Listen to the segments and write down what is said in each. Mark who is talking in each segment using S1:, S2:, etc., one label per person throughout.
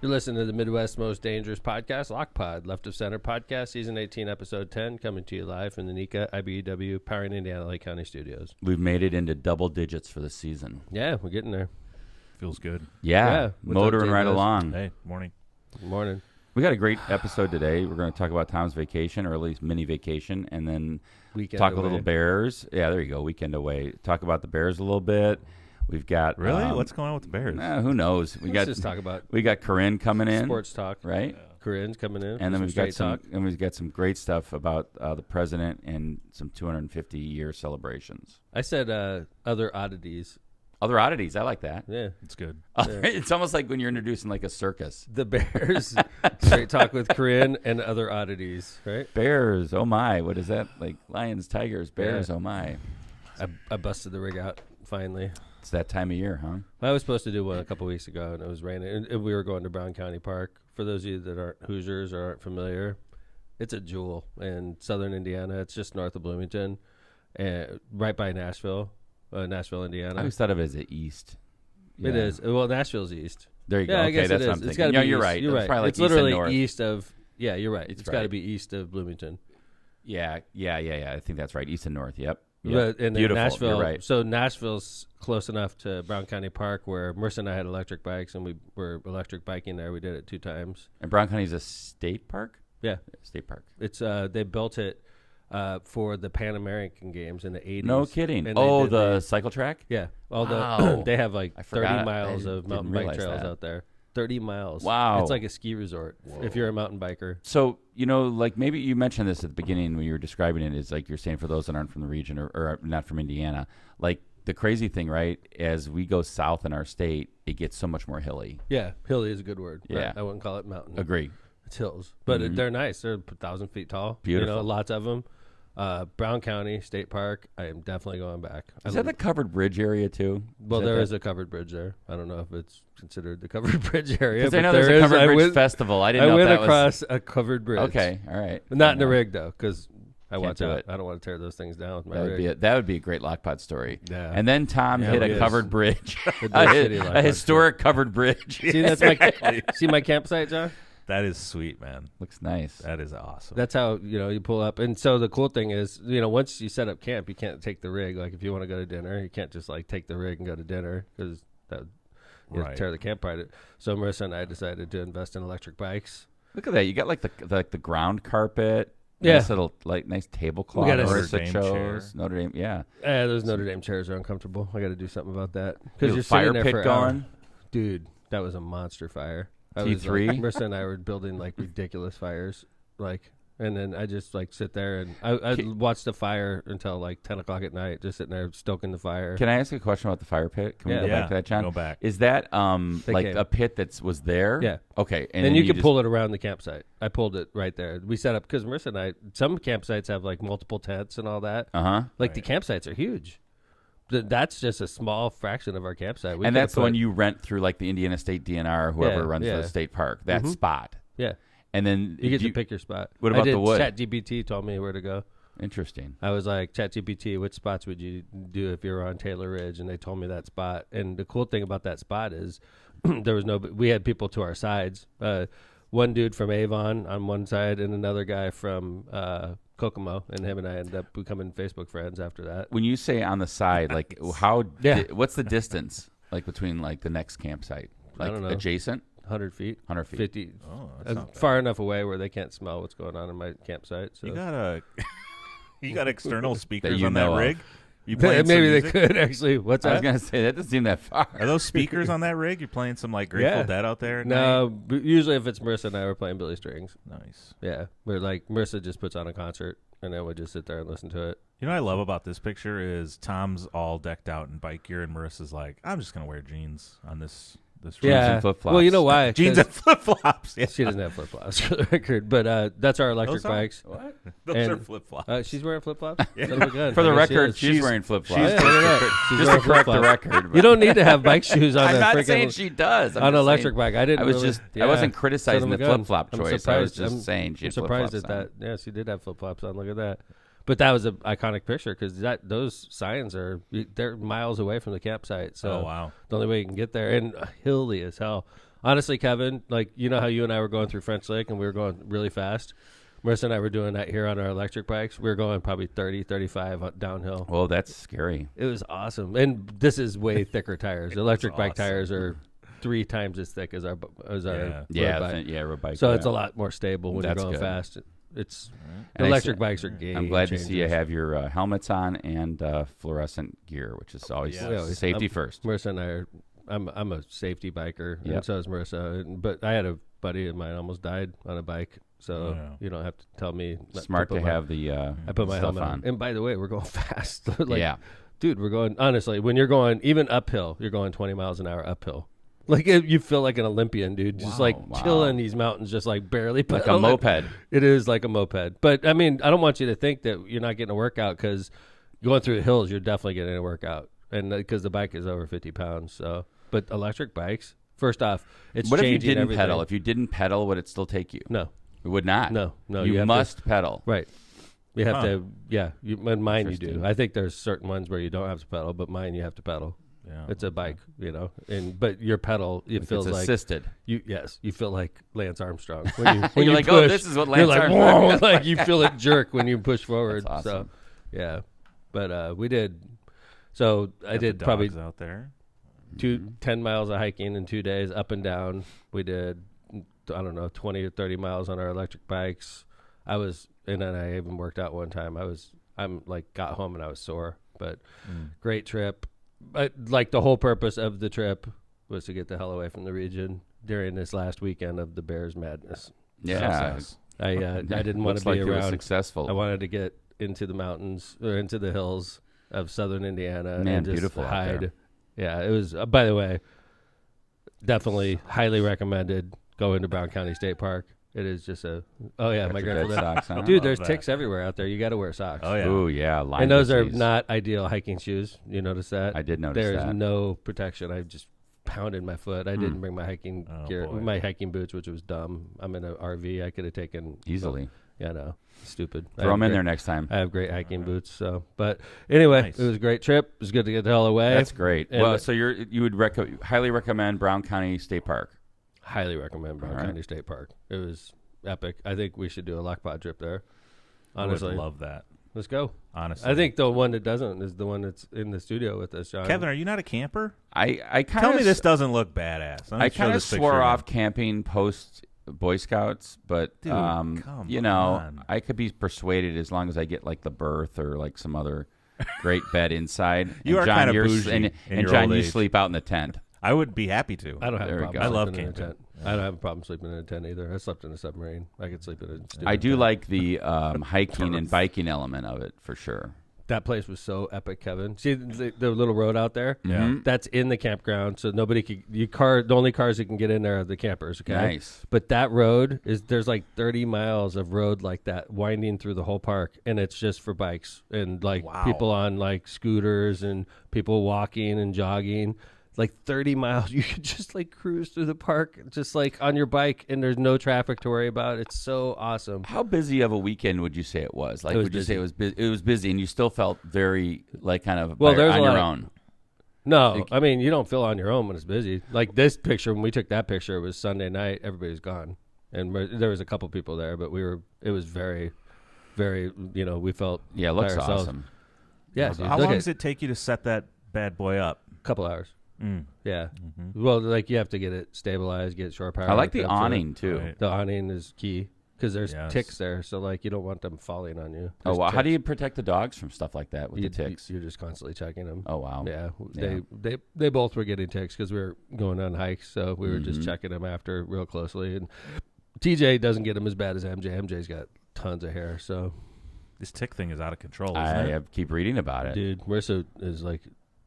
S1: You're listening to the Midwest's most dangerous podcast, Lock Pod, Left of Center Podcast, Season 18, Episode 10, coming to you live from the NECA IBEW Powering Indiana Lake County Studios.
S2: We've made it into double digits for the season.
S1: Yeah, we're getting there.
S3: Feels good.
S2: Yeah. Motoring right along.
S3: Hey, morning.
S1: Good morning.
S2: We got a great episode today. We're going to talk about Tom's vacation, or at least mini vacation, and then talk a little Bears. Yeah, there you go. Weekend away. Talk about the Bears a little bit. We've got
S3: really what's going on with the Bears?
S2: Who knows?
S1: Let's just talk about.
S2: We got Corinne coming in.
S1: Sports talk,
S2: right?
S1: Yeah. Corinne's coming in,
S2: and then we've got some great stuff about the president and some 250-year celebrations.
S1: I said other oddities.
S2: Other oddities, I like that.
S1: Yeah,
S3: it's good.
S2: It's almost like when you're introducing like a circus.
S1: The Bears, straight talk with Corinne and other oddities, right?
S2: Bears, oh my! What is that? Like lions, tigers, bears, oh my!
S1: I busted the rig out finally.
S2: It's that time of year, huh?
S1: I was supposed to do one a couple weeks ago, and it was raining. And we were going to Brown County Park. For those of you that aren't Hoosiers or aren't familiar, it's a jewel in southern Indiana. It's just north of Bloomington, and right by Nashville, Indiana.
S2: I always thought of it as the east.
S1: Yeah. It is. Well, Nashville's east.
S2: There you go.
S1: Yeah,
S2: okay,
S1: I guess
S2: that's
S1: it
S2: what
S1: is.
S2: I'm
S1: It's
S2: thinking.
S1: got to be.
S2: You're
S1: east.
S2: right.
S1: You're right.
S2: Probably like
S1: it's literally
S2: north.
S1: east of. Yeah, you're right. It's
S2: right.
S1: got to be east of Bloomington.
S2: Yeah. I think that's right. East and north. Yep.
S1: But and
S2: beautiful.
S1: Nashville,
S2: You're right.
S1: So Nashville's close enough to Brown County Park where Marissa and I had electric bikes, and we were electric biking there. We did it 2 times.
S2: And Brown County's a state park?
S1: Yeah.
S2: State park.
S1: It's they built it for the Pan American Games in the 80s.
S2: No kidding.
S1: And
S2: the cycle track?
S1: Yeah.
S2: Wow.
S1: They have like 30
S2: forgot.
S1: miles
S2: I
S1: of mountain bike trails out there. 30 miles.
S2: Wow.
S1: It's like a ski resort if you're a mountain biker.
S2: So, like maybe you mentioned this at the beginning when you were describing it, is like you're saying for those that aren't from the region or not from Indiana, like the crazy thing, right, as we go south in our state, it gets so much more hilly.
S1: Yeah, hilly is a good word.
S2: Yeah.
S1: I wouldn't call it mountain.
S2: Agree.
S1: It's hills. But they're nice. They're 1,000 feet tall.
S2: Beautiful.
S1: Lots of them. Brown County State Park, I am definitely going back.
S2: Is that the covered bridge area too?
S1: Well, there is a covered bridge there. I don't know if it's considered the covered bridge area.
S2: Because I know there's a covered bridge festival. I didn't know
S1: I
S2: if
S1: went
S2: that
S1: across a covered bridge.
S2: Okay, all right.
S1: Not in the rig, though, because I
S2: don't
S1: want to tear those things down with my rig.
S2: That would be a great Lockpod story.
S1: Yeah.
S2: And then Tom hit a covered bridge.
S1: a
S2: historic covered bridge.
S1: See, see my campsite, John?
S3: That is sweet, man.
S2: Looks nice.
S3: That is awesome.
S1: That's how, you pull up. And so the cool thing is, once you set up camp, you can't take the rig. Like, if you want to go to dinner, you can't just, take the rig and go to dinner because that would tear the camp apart. So Marissa and I decided to invest in electric bikes.
S2: Look at that. You got, the ground carpet.
S1: Yeah.
S2: Nice little, nice tablecloth.
S1: We got a
S3: Notre Dame chair.
S2: Notre Dame, yeah.
S1: Those Notre Dame chairs are uncomfortable. I got to do something about that. Because you're
S2: fire
S1: sitting there
S2: pit
S1: for hours.
S2: going.
S1: Dude, that was a monster fire.
S2: T3?
S1: Marissa and I were building ridiculous fires, and then I just sit there and I watched the fire until 10 o'clock at night, just sitting there stoking the fire.
S2: Can I ask a question about the fire pit? Can we go back to that, John?
S3: Go back.
S2: Is that a pit that was there?
S1: Yeah.
S2: Okay.
S1: And you can pull it around the campsite. I pulled it right there. We set up because Marissa and I. Some campsites have multiple tents and all that. The campsites are huge. That's just a small fraction of our campsite.
S2: And that's the one you rent through the Indiana State DNR or whoever runs the state park. That spot.
S1: Yeah.
S2: And then
S1: you get to pick your spot.
S2: What about the wood?
S1: ChatGPT told me where to go.
S2: Interesting.
S1: I was like, ChatGPT, which spots would you do if you were on Taylor Ridge? And they told me that spot. And the cool thing about that spot is we had people to our sides. One dude from Avon on one side and another guy from Kokomo, and him and I ended up becoming Facebook friends after that.
S2: When you say on the side, what's the distance between the next campsite?
S1: I don't know.
S2: Adjacent?
S1: 100 feet.
S2: 100 feet.
S1: 50.
S3: Oh, that's not
S1: far enough away where they can't smell what's going on in my campsite. So.
S3: You got external speakers
S2: that
S3: on that rig?
S1: You maybe they could actually. What's that?
S2: I was going to say, that doesn't seem that far.
S3: Are those speakers on that rig? You're playing some Grateful Dead out there?
S1: No, usually if it's Marissa and I, we're playing Billy Strings.
S3: Nice.
S1: Yeah, we're Marissa just puts on a concert, and then we just sit there and listen to it.
S3: You know what I love about this picture is Tom's all decked out in bike gear, and Marissa's like, I'm just going to wear jeans on this
S2: Jeans and flip-flops.
S1: Well, you know why?
S3: Jeans and flip-flops. Yeah.
S1: She doesn't have flip-flops for the record, but that's our electric bikes.
S3: What? Those are flip-flops.
S1: She's wearing flip-flops?
S3: Yeah.
S2: For the record, she's wearing flip-flops.
S1: She's
S2: just to correct the record.
S1: You don't need to have bike shoes on
S2: I'm not saying she does.
S1: On an electric bike. I
S2: wasn't criticizing the flip-flop choice. I was just saying she had flip-flops.
S1: I'm surprised at that. Yeah, she did have flip-flops on. Look at that. But that was an iconic picture because those signs they're miles away from the campsite. So
S3: oh, wow.
S1: The only way you can get there, and hilly as hell. Honestly, Kevin, like, you know how you and I were going through French Lake and we were going really fast? Marissa and I were doing that here on our electric bikes. We were going probably 30, 35 downhill.
S2: Well, that's scary.
S1: It was awesome. And this is way thicker tires. Electric bike tires are 3 times as thick as our road bike.
S2: Road bike.
S1: So it's a lot more stable when you're going fast. It's electric bikes are game.
S2: I'm glad
S1: changers.
S2: to see you have your helmets on and fluorescent gear, which is always safety first.
S1: Marissa and I are. I'm a safety biker,
S2: Yep.
S1: and so is Marissa. But I had a buddy of mine almost died on a bike, so you don't have to tell me.
S2: Smart to have the
S1: I put my
S2: stuff
S1: helmet on. And by the way, we're going fast. Dude, we're going. Honestly, when you're going even uphill, you're going 20 miles an hour uphill. Like you feel like an Olympian, dude. Just chilling these mountains, just like barely.
S2: Like a moped.
S1: It is like a moped. But I mean, I don't want you to think that you're not getting a workout because going through the hills, you're definitely getting a workout, and because the bike is over 50 pounds. So, but electric bikes, first off, it's
S2: what if you
S1: changing
S2: didn't
S1: everything.
S2: pedal? If you didn't pedal, would it still take you?
S1: No,
S2: it would not.
S1: No.
S2: You must pedal.
S1: Right. You have to. Yeah. Mine you do. I think there's certain ones where you don't have to pedal, but mine you have to pedal.
S3: Yeah,
S1: it's a bike, but your pedal, it feels like
S2: assisted.
S1: You feel like Lance Armstrong when you
S2: you're like,
S1: push,
S2: oh, this is what Lance Armstrong.
S1: Whoa, like you feel it jerk when you push forward.
S2: That's awesome.
S1: So, yeah, but we did. So I did probably
S3: out there
S1: 10 miles of hiking in 2 days, up and down. We did, I don't know, 20 or 30 miles on our electric bikes. And then I even worked out one time. Got home and I was sore, but great trip. But like the whole purpose of the trip was to get the hell away from the region during this last weekend of the Bears madness.
S2: Yeah,
S1: I didn't want to be
S2: around. It was successful.
S1: I wanted to get into the mountains or into the hills of southern Indiana.
S2: Man,
S1: and just
S2: beautiful
S1: hide.
S2: out there.
S1: Yeah, it was. By the way, definitely highly recommended going to Brown County State Park. It is just my grandfather.
S2: Socks on.
S1: Dude, there's ticks everywhere out there. You got to wear socks.
S3: Oh yeah.
S2: Oh yeah.
S1: And those are not ideal hiking shoes. You notice that?
S2: I did notice
S1: There's
S2: that.
S1: no protection. I just pounded my foot. I didn't bring my hiking gear, my hiking boots, which was dumb. I'm in an RV. I could have taken
S2: easily.
S1: Yeah, no, stupid.
S2: Throw them in there next time.
S1: I have great hiking boots. So, but anyway, It was a great trip. It was good to get the hell away.
S2: That's great. And so you would highly recommend Brown County State Park.
S1: Highly recommend Brown County State Park. It was epic. I think we should do a lock pod trip there. Honestly,
S3: I would love that.
S1: Let's go.
S3: Honestly,
S1: I think the one that doesn't is the one that's in the studio with us, John.
S3: Kevin, are you not a camper?
S2: I kind of
S3: tell me this doesn't look badass.
S2: I kind of swore off camping post Boy Scouts, but
S3: dude,
S2: I could be persuaded as long as I get like the berth or like some other great bed inside.
S3: You are kind of bougie.
S2: And John, you sleep out in the tent.
S3: I would be happy to.
S1: I don't have a problem.
S3: I love
S1: sleeping in a
S3: camping.
S1: tent. I don't have a problem sleeping in a tent either. I slept in a submarine. I could sleep in a stupid
S2: I do
S1: tent.
S2: like the hiking and biking element of it for sure.
S1: That place was so epic, Kevin. See the little road out there?
S2: Yeah.
S1: That's in the campground, so nobody could. The only cars that can get in there are the campers. Okay.
S2: Nice.
S1: But that road there's like 30 miles of road like that winding through the whole park, and it's just for bikes and like people on like scooters and people walking and jogging. Like 30 miles, you could just like cruise through the park, just like on your bike, and there's no traffic to worry about. It's so awesome.
S2: How busy of a weekend would you say it was? Like, would you say it was busy? It was busy, and you still felt very like kind of on your own.
S1: No, I mean you don't feel on your own when it's busy. Like this picture, when we took that picture, it was Sunday night. Everybody's gone, and there was a couple people there, but it was very, very. We felt
S2: it looks awesome.
S1: Yeah. Dude,
S3: how long does it take you to set that bad boy up?
S1: A couple hours. Yeah.
S3: Mm-hmm.
S1: Well, like you have to get it stabilized, get shore power.
S2: I like the awning too.
S3: Right.
S1: The awning is key because there's ticks there, so like you don't want them falling on you.
S2: Oh wow! How do you protect the dogs from stuff like that with the ticks?
S1: You're just constantly checking them.
S2: Oh wow!
S1: Yeah, they both were getting ticks because we were going on hikes, so we were just checking them after real closely. And TJ doesn't get them as bad as MJ. MJ's got tons of hair, so
S3: this tick thing is out of control. I
S2: keep reading about it,
S1: dude. Marissa is like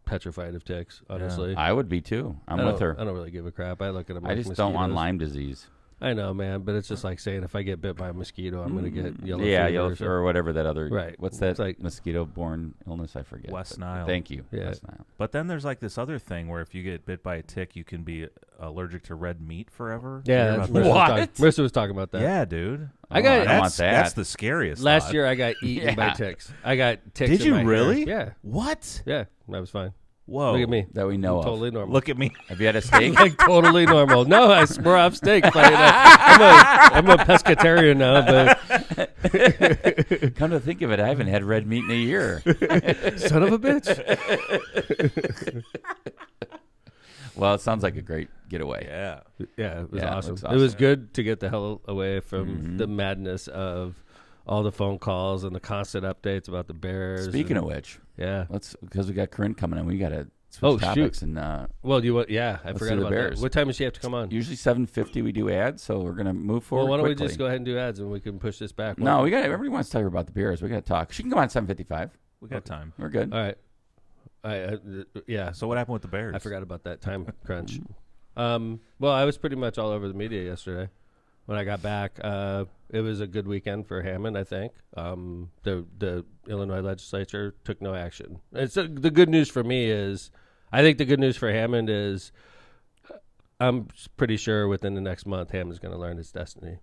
S1: petrified of ticks, honestly.
S2: Yeah. I would be too. I'm with her.
S1: I don't really give a crap. I look at them
S2: I
S1: like
S2: just
S1: mosquitoes.
S2: don't want Lyme disease.
S1: I know, man, but it's just like saying if I get bit by a mosquito, I'm going to get yellow
S2: fever.
S1: Yellow
S2: or whatever that other.
S1: Right.
S2: What's that mosquito-borne illness? I forget.
S3: West Nile.
S2: Thank you.
S1: Yeah.
S2: West Nile.
S3: But then there's like this other thing where if you get bit by a tick, you can be allergic to red meat forever.
S1: Yeah,
S3: that's
S1: Marissa was talking about that.
S3: Yeah, dude.
S2: I don't want that.
S3: That's the scariest.
S1: Last year I got eaten by ticks. I got ticks.
S3: Did
S1: in
S3: you
S1: my
S3: really?
S1: Hair. Yeah.
S3: What?
S1: Yeah, I was fine.
S3: Whoa.
S1: Look at me.
S2: that we know
S1: I'm
S2: of.
S1: totally normal.
S3: Look at me.
S2: Have you had a steak?
S1: Like totally normal. No, I swear off steak. Funny enough. I'm a pescatarian now, but
S2: Come to think of it, I haven't had red meat in a year.
S1: son of a bitch.
S2: Well, it sounds like a great getaway.
S3: Yeah.
S1: Yeah, it was
S2: Yeah, it
S1: awesome.
S2: looks
S1: It was
S2: awesome.
S1: good to get the hell away from the madness of all the phone calls and the constant updates about the Bears.
S2: Speaking of which,
S1: yeah.
S2: because we got Corinne coming in, we got to switch topics. And
S1: Well, do you want? Yeah, I
S2: Let's
S1: forgot
S2: do the
S1: about
S2: Bears.
S1: that. What time does she have to come on?
S2: usually 7:50 we do ads, so we're going to move forward
S1: Well, why don't
S2: quickly.
S1: we just go ahead and do ads and we can push this back?
S2: No, we got. Everybody wants to tell her about the Bears. We got to talk. She can come on at 7:55.
S3: We got time.
S2: We're good.
S1: All right. Yeah.
S3: So what happened with the Bears?
S1: I forgot about that time crunch. Well, I was pretty much all over the media yesterday. When I got back, it was a good weekend for Hammond, I think. The Illinois legislature took no action. The good news for me is, I think the good news for Hammond is, I'm pretty sure within the next month, Hammond's going to learn his destiny.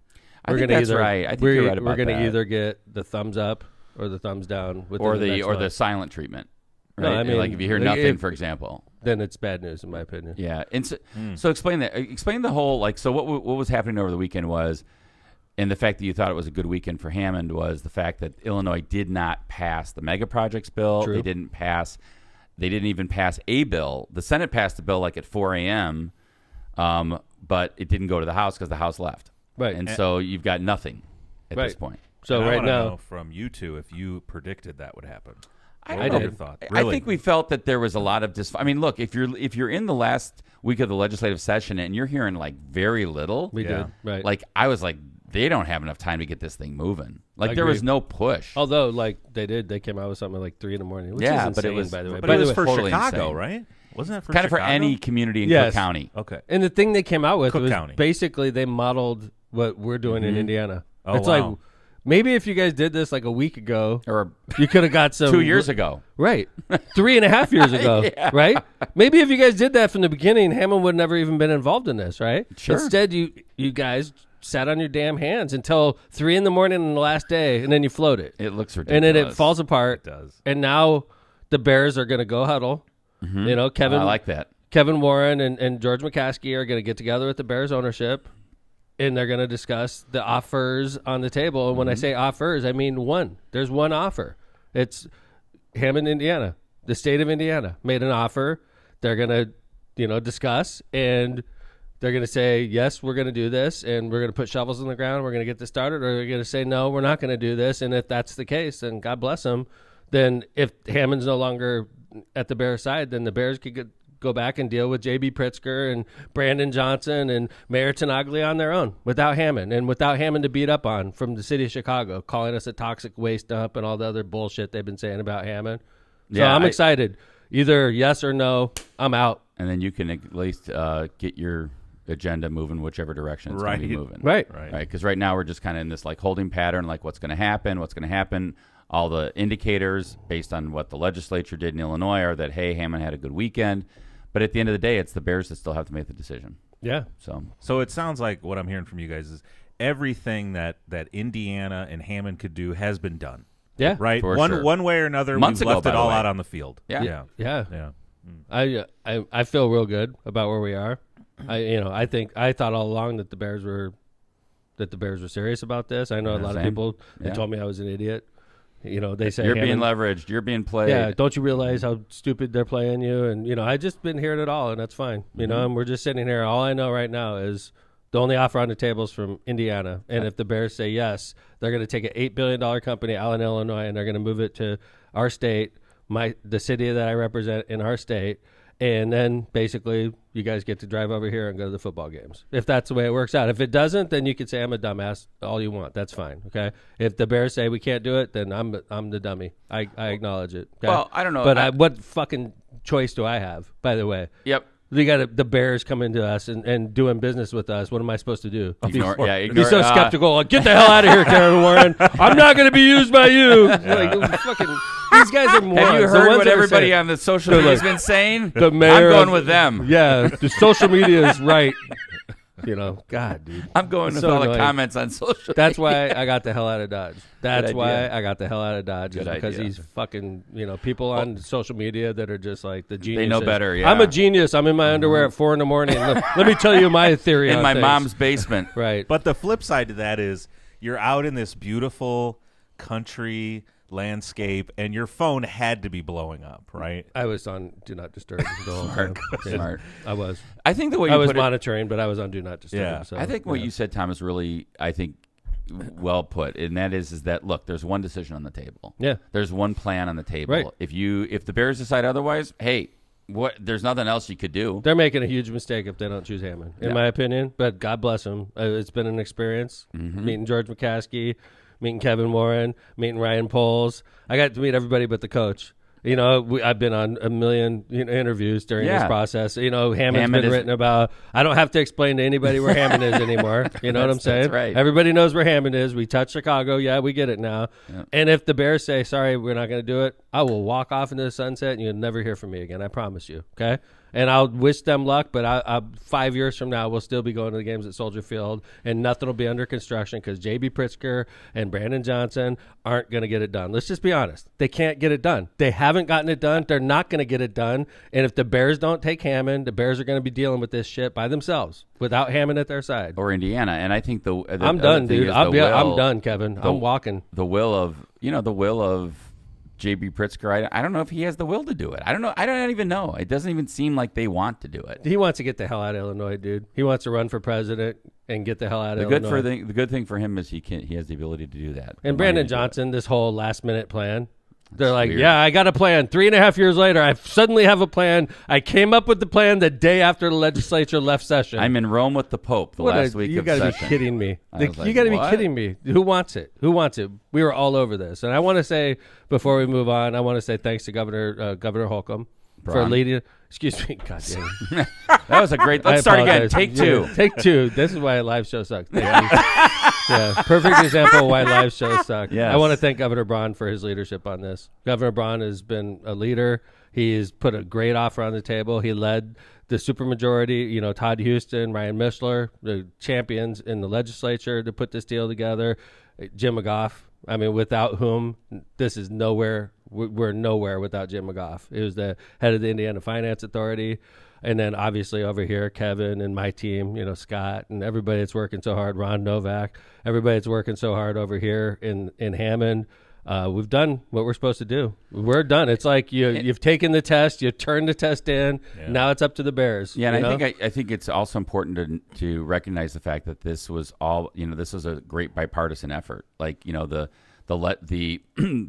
S2: I think that's right. I think you're right about
S1: We're going
S2: that.
S1: to either get the thumbs up or the thumbs down within the next
S2: the
S1: month.
S2: silent treatment.
S1: No,
S2: Right?
S1: I mean,
S2: like if you hear
S1: like
S2: nothing, for example.
S1: Then it's bad news, in my opinion.
S2: Yeah, and so explain that. Explain the whole So what was happening over the weekend was, and the fact that you thought it was a good weekend for Hammond was the fact that Illinois did not pass the mega projects bill.
S1: True.
S2: They didn't even pass a bill. The Senate passed the bill like at 4 a.m., but it didn't go to the House because the House left.
S1: Right.
S2: And so you've got nothing at this point.
S1: So
S3: And I
S1: right
S3: wanna
S1: now,
S3: know from you two if you predicted that would happen.
S2: I
S3: What
S2: don't
S3: were
S2: know.
S3: your thoughts?
S2: I think we felt that there was a lot of I mean, look, if you're in the last week of the legislative session and you're hearing like very little,
S1: we
S3: Yeah.
S1: did. Right.
S2: like I was like, they don't have enough time to get this thing moving. Like
S1: I
S2: there was
S1: agree.
S2: no push.
S1: Although, like, they came out with something like 3 a.m, which
S2: Yeah,
S1: is
S2: but it
S1: insane,
S2: was-
S1: by the way.
S3: But
S1: By
S3: it
S1: the
S3: was
S1: way,
S3: for
S2: totally
S3: Chicago,
S2: insane.
S3: right? Wasn't it for
S2: Kind of for
S3: Chicago?
S2: any community in
S1: Yes.
S2: Cook County.
S3: Okay.
S1: and the thing they came out with
S3: Cook
S1: was
S3: County.
S1: basically they modeled what we're doing in Indiana.
S3: Oh,
S1: it's
S3: wow.
S1: like maybe if you guys did this like a week ago,
S2: Or
S1: you could have got some
S2: 2 years ago.
S1: right? 3.5 years ago, right? Maybe if you guys did that from the beginning, Hammond would never even been involved in this, right?
S2: Sure.
S1: Instead, you guys sat on your damn hands until 3 a.m. on the last day, and then you float it.
S2: It looks
S1: And
S2: ridiculous.
S1: then it falls apart.
S3: It does.
S1: And now the Bears are going to go huddle. You know, Kevin
S2: I like that.
S1: Kevin Warren and George McCaskey are going to get together with the Bears ownership, and they're going to discuss the offers on the table. And when I say offers, I mean one. There's one offer. It's Hammond, Indiana. The state of Indiana made an offer. They're going to, discuss, and they're going to say, yes, we're going to do this, and we're going to put shovels in the ground. We're going to get this started, or they're going to say, no, we're not going to do this. And if that's the case, then God bless them. Then if Hammond's no longer at the Bears side, then the Bears could go back and deal with J.B. Pritzker and Brandon Johnson and Mayor Tenaglia on their own without Hammond, and without Hammond to beat up on from the city of Chicago, calling us a toxic waste dump and all the other bullshit they've been saying about Hammond. So
S2: Yeah,
S1: I'm excited. Either yes or no, I'm out.
S2: And then you can at least get your agenda moving whichever direction it's going to be moving.
S1: Right.
S3: Right.
S2: Right. Because right now we're just kind of in this like holding pattern, like what's going to happen. All the indicators based on what the legislature did in Illinois are that, hey, Hammond had a good weekend. But at the end of the day, it's the Bears that still have to make the decision.
S1: Yeah.
S3: So it sounds like what I'm hearing from you guys is everything that Indiana and Hammond could do has been done.
S1: Yeah.
S3: Right?
S2: For
S3: One
S2: sure.
S3: one way or another,
S2: Months
S3: we've
S2: ago,
S3: left
S2: by
S3: it
S2: the
S3: all
S2: way.
S3: out on the field.
S2: Yeah.
S1: Yeah.
S3: Yeah.
S1: I feel real good about where we are. I thought all along that the Bears were serious about this. I know a lot of
S2: Same.
S1: people they
S2: Yeah.
S1: told me I was an idiot. They say
S2: You're being
S1: Hammond-
S2: leveraged. You're being played.
S1: Yeah, don't you realize how stupid they're playing you? And I just been hearing it all, and that's fine. And we're just sitting here. All I know right now is the only offer on the table is from Indiana, and if the Bears say yes, they're going to take an $8 billion company out in Illinois, and they're going to move it to our state, the city that I represent in our state. And then basically you guys get to drive over here and go to the football games. If that's the way it works out. If it doesn't, then you can say I'm a dumbass all you want. That's fine. Okay. If the Bears say we can't do it, then I'm the dummy. I acknowledge it. Okay?
S2: Well, I don't know.
S1: But what fucking choice do I have, by the way?
S2: Yep.
S1: They got the Bears coming to us and doing business with us. What am I supposed to do?
S2: Ignore
S1: Be so skeptical. Like, get the hell out of here, Karen Warren. I'm not going to be used by you. Like, fucking, these guys are morons.
S2: Have you
S1: The
S2: heard
S1: ones
S2: what
S1: that are
S2: everybody
S1: saying-
S2: on the social
S1: They're
S2: media has
S1: like,
S2: been saying?
S1: the mayor
S2: I'm going
S1: of-
S2: with them.
S1: Yeah, the social media is right. You know, God, dude.
S2: I'm going with
S1: so
S2: all the
S1: annoying.
S2: comments on social
S1: That's
S2: media.
S1: why I got the hell out of Dodge. That's why I got the hell out of Dodge.
S2: Good
S1: Is because
S2: idea.
S1: these fucking, people on social media that are just like the geniuses.
S2: They know better, yeah.
S1: I'm a genius. I'm in my underwear at 4 a.m. Let me tell you my theory
S2: In
S1: on
S2: my
S1: things.
S2: mom's basement.
S1: Right.
S3: But the flip side to that is you're out in this beautiful country landscape, and your phone had to be blowing up, right?
S1: I was on Do Not Disturb the whole time. Yeah,
S2: Smart.
S1: I was.
S2: I think the way
S1: I
S2: you
S1: was
S2: put
S1: monitoring, but I was on Do Not Disturb.
S3: Yeah.
S1: So,
S2: I think what you said, Tom, is really, I think, well put, and that is that look, there's one decision on the table.
S1: Yeah.
S2: There's one plan on the table.
S1: Right.
S2: If the Bears decide otherwise, hey, there's nothing else you could do.
S1: They're making a huge mistake if they don't choose Hammond, in my opinion. But God bless them. It's been an experience meeting George McCaskey, meeting Kevin Warren, meeting Ryan Poles. I got to meet everybody but the coach. I've been on a million interviews during this process. Hammond's been written about. I don't have to explain to anybody where Hammond is anymore. You know what I'm saying?
S2: That's right.
S1: Everybody knows where Hammond is. We touch Chicago. Yeah, we get it now.
S2: Yep.
S1: And if the Bears say, sorry, we're not going to do it, I will walk off into the sunset and you'll never hear from me again. I promise you. Okay? And I'll wish them luck, but I 5 years from now, we'll still be going to the games at Soldier Field, and nothing will be under construction because J.B. Pritzker and Brandon Johnson aren't going to get it done. Let's just be honest. They can't get it done. They haven't gotten it done. They're not going to get it done. And if the Bears don't take Hammond, the Bears are going to be dealing with this shit by themselves without Hammond at their side.
S2: Or Indiana, and I think
S1: I'm done, dude. I'm done, Kevin. I'm walking.
S2: The will of J.B. Pritzker. I don't know if he has the will to do it. I don't know. I don't even know. It doesn't even seem like they want to do it.
S1: He wants to get the hell out of Illinois, dude. He wants to run for president and get the hell out of Illinois.
S2: The good thing for him is he has the ability to do that.
S1: And Brandon Johnson, this whole last minute plan. They're like,
S2: weird.
S1: yeah, I got a plan. 3.5 years later, I suddenly have a plan. I came up with the plan the day after the legislature left session.
S2: I'm in Rome with the Pope last week
S1: you
S2: of
S1: gotta
S2: session.
S1: be kidding me.
S2: I was like,
S1: you got to be
S2: what?
S1: kidding me. Who wants it? Who wants it? We were all over this. And I want to say, before we move on, I want to say thanks to Governor Holcomb for leading. Excuse me. God damn.
S2: That was a great. Let's start again. Take two.
S1: Yeah, take two. This is why a live show sucks. Yeah, perfect example of why live shows suck.
S2: Yes.
S1: I want to thank Governor Braun for his leadership on this. Governor Braun has been a leader. He has put a great offer on the table. He led the supermajority, Todd Houston, Ryan Mishler, the champions in the legislature to put this deal together. Jim McGough, without whom this is nowhere. We're nowhere without Jim McGough. He was the head of the Indiana Finance Authority. And then obviously over here, Kevin and my team, Scott and everybody that's working so hard, Ron Novak, everybody that's working so hard over here in Hammond. We've done what we're supposed to do. We're done. It's like you've taken the test, you turned the test in. Yeah. Now it's up to the Bears.
S2: Yeah, and I think it's also important to recognize the fact that this was all this was a great bipartisan effort. Like the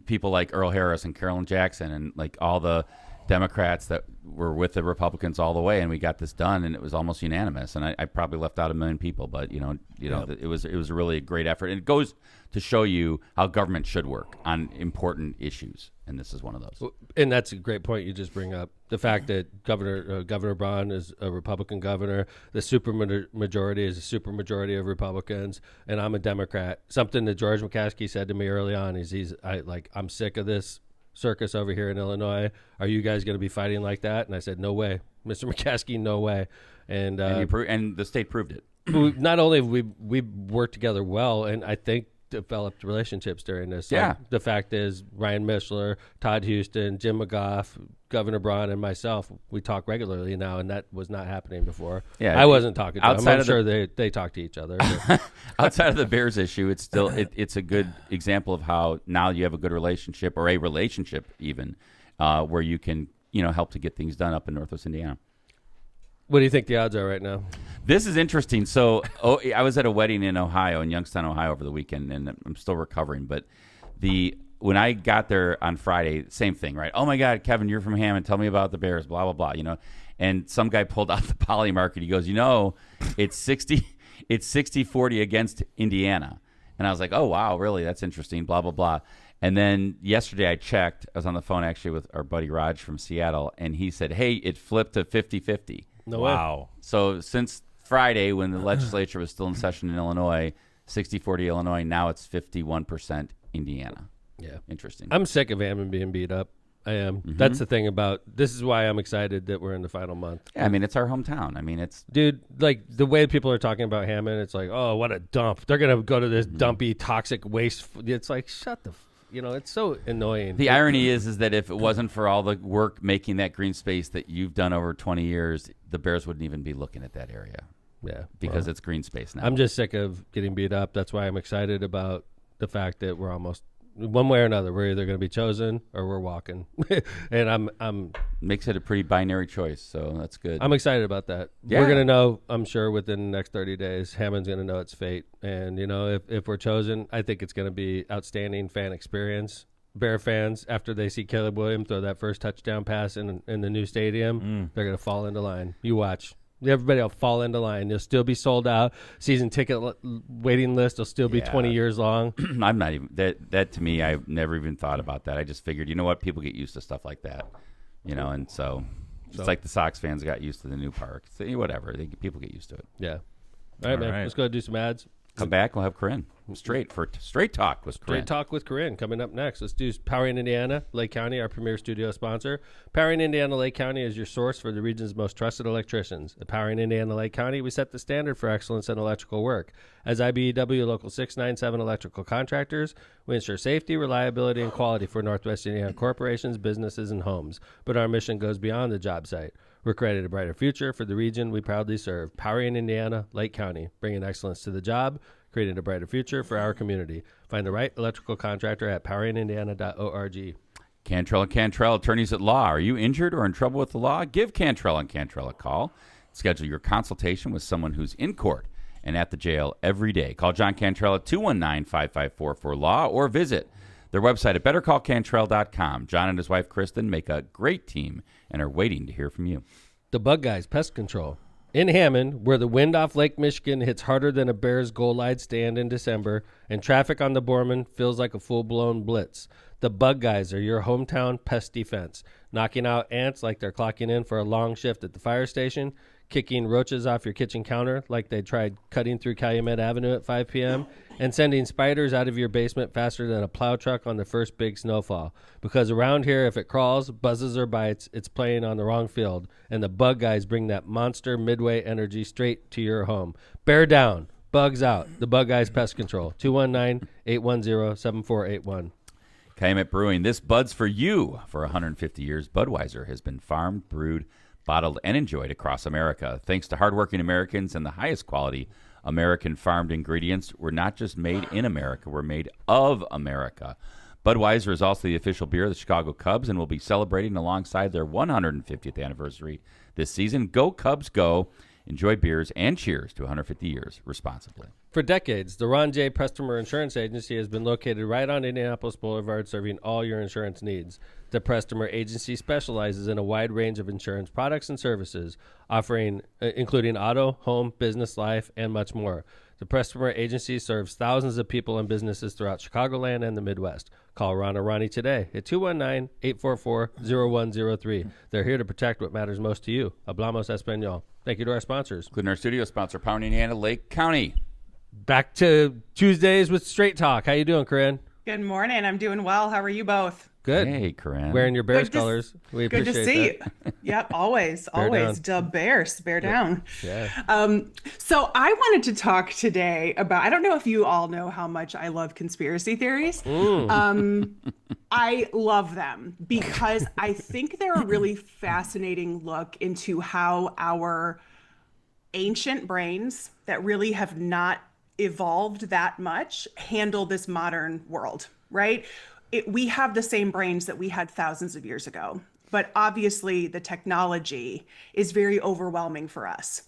S2: people like Earl Harris and Carolyn Jackson and like all the Democrats that were with the Republicans all the way, and we got this done, and it was almost unanimous. And I probably left out a million people, but it was really a great effort, and it goes to show you how government should work on important issues, and this is one of those.
S1: And that's a great point you just bring up. The fact that Governor Braun is a Republican governor, the supermajority is a supermajority of Republicans, and I'm a Democrat. Something that George McCaskey said to me early on is I'm sick of this circus over here in Illinois. Are you guys going to be fighting like that? And I said, no way, Mr. McCaskey, no way. And
S2: the state proved it.
S1: Not only have we worked together well, and I think developed relationships during this.
S2: Yeah.
S1: Like, the fact is, Ryan Mishler, Todd Houston, Jim McGough, Governor Braun, and myself, we talk regularly now, and that was not happening before. Yeah, I wasn't talking to them. I'm sure they talk to each other.
S2: Outside of the Bears issue, it's still it's a good example of how now you have a good relationship, or a relationship even, where you can help to get things done up in Northwest Indiana.
S1: What do you think the odds are right now?
S2: This is interesting. So I was at a wedding in Ohio, in Youngstown, Ohio, over the weekend, and I'm still recovering. But when I got there on Friday, same thing, right? Oh my God, Kevin, you're from Hammond. Tell me about the Bears. Blah blah blah. And some guy pulled out the poly market. He goes, it's 60-40 against Indiana. And I was like, oh wow, really? That's interesting. Blah blah blah. And then yesterday I checked. I was on the phone actually with our buddy Raj from Seattle, and he said, hey, it flipped to 50-50.
S1: No
S3: wow.
S1: way.
S2: So since Friday, when the legislature was still in session in Illinois, 60-40 Illinois, now it's 51% Indiana.
S1: Yeah.
S2: Interesting.
S1: I'm sick of Hammond being beat up. I am. That's the thing about this is why I'm excited that we're in the final month.
S2: Yeah, I mean, it's our hometown. I mean, it's
S1: Dude, like the way people are talking about Hammond, it's like, oh, what a dump. They're gonna go to this dumpy, toxic waste. It's like, shut the. It's so annoying.
S2: the irony is that if it wasn't for all the work making that green space that you've done over 20 years, the Bears wouldn't even be looking at that area.
S1: Yeah,
S2: because it's green space now.
S1: I'm just sick of getting beat up. That's why I'm excited about the fact that we're almost one way or another. We're either going to be chosen or we're walking, and I'm
S2: makes it a pretty binary choice. So that's good.
S1: I'm excited about that.
S2: Yeah.
S1: We're going to know, I'm sure, within the next 30 days. Hammond's going to know its fate, and if we're chosen, I think it's going to be outstanding fan experience. Bear fans, after they see Caleb Williams throw that first touchdown pass in the new stadium, they're going to fall into line. You watch. Everybody will fall into line. They'll still be sold out. Season ticket waiting list will still be 20 years long.
S2: I'm not even that to me. I've never even thought about that. I just figured, you know what, people get used to stuff like that, and so it's like the Sox fans got used to the new park. So, whatever, people get used to it.
S1: Yeah. All right, man. Let's go do some ads.
S2: Come back. We'll have Corinne straight talk with Corinne.
S1: Straight talk with Corinne coming up next. Let's do Powering Indiana, Lake County, our premier studio sponsor. Powering Indiana, Lake County is your source for the region's most trusted electricians. At Powering Indiana, Lake County, we set the standard for excellence in electrical work. As IBEW Local 697 electrical contractors, we ensure safety, reliability, and quality for Northwest Indiana corporations, businesses, and homes. But our mission goes beyond the job site. We're creating a brighter future for the region we proudly serve. Powering Indiana, Lake County, bringing excellence to the job, creating a brighter future for our community. Find the right electrical contractor at poweringindiana.org.
S2: Cantrell & Cantrell, attorneys at law. Are you injured or in trouble with the law? Give Cantrell & Cantrell a call. Schedule your consultation with someone who's in court and at the jail every day. Call John Cantrell at 219-5544-LAW or visit their website at bettercallcantrell.com. John and his wife, Kristen, make a great team and are waiting to hear from you.
S1: The Bug Guys Pest Control. In Hammond, where the wind off Lake Michigan hits harder than a Bears goal line stand in December, and traffic on the Borman feels like a full-blown blitz, the Bug Guys are your hometown pest defense, knocking out ants like they're clocking in for a long shift at the fire station, kicking roaches off your kitchen counter like they tried cutting through Calumet Avenue at 5 p.m., and sending spiders out of your basement faster than a plow truck on the first big snowfall. Because around here, if it crawls, buzzes, or bites, it's playing on the wrong field, and the Bug Guys bring that monster Midway energy straight to your home. Bear down. Bugs out. The Bug Guys Pest Control. 219-810-7481.
S2: Calumet Brewing, this Bud's for you. For 150 years, Budweiser has been farmed, brewed, bottled, and enjoyed across America. Thanks to hardworking Americans and the highest quality American farmed ingredients, we're not just made in America, we're made of America. Budweiser is also the official beer of the Chicago Cubs and will be celebrating alongside their 150th anniversary this season. Go Cubs, go. Enjoy beers and cheers to 150 years responsibly.
S1: For decades, the Ron J. Prestomer Insurance Agency has been located right on Indianapolis Boulevard, serving all your insurance needs. The Prestomer Agency specializes in a wide range of insurance products and services, offering including auto, home, business, life, and much more. The Prestomer Agency serves thousands of people and businesses throughout Chicagoland and the Midwest. Call Ron or Ronnie today at 219-844-0103. They're here to protect what matters most to you. Hablamos Español. Thank you to our sponsors.
S2: Including our studio sponsor, Powering Indiana, Lake County.
S1: Back to Tuesdays with Straight Talk. How you doing, Corinne?
S4: Good morning. I'm doing well. How are you both?
S1: Good.
S2: Hey, Corinne.
S1: Wearing your Bears colors. We
S4: good
S1: appreciate
S4: to see.
S1: that.
S4: Yep, always, always.
S1: Down.
S4: The Bears, bear down.
S1: Yeah.
S4: So I wanted to talk today about, I don't know if you all know how much I love conspiracy theories. I love them because I think they're a really fascinating look into how our ancient brains that really have not evolved that much handle this modern world, right? We have the same brains that we had thousands of years ago, but obviously the technology is very overwhelming for us.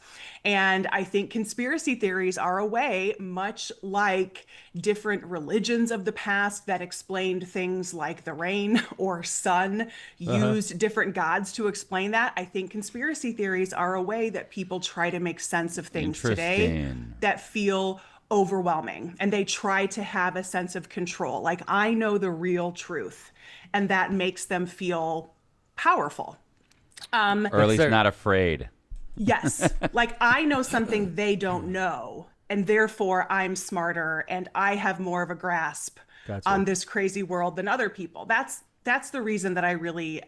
S4: And I think conspiracy theories are a way, much like different religions of the past that explained things like the rain or sun, used different gods to explain that. I think conspiracy theories are a way that people try to make sense of things today that feel overwhelming, and they try to have a sense of control. Like, I know the real truth, and that makes them feel powerful.
S2: Or at least not afraid.
S4: Yes. Like, I know something they don't know, and therefore I'm smarter and I have more of a grasp on this crazy world than other people. That's that's the reason that I really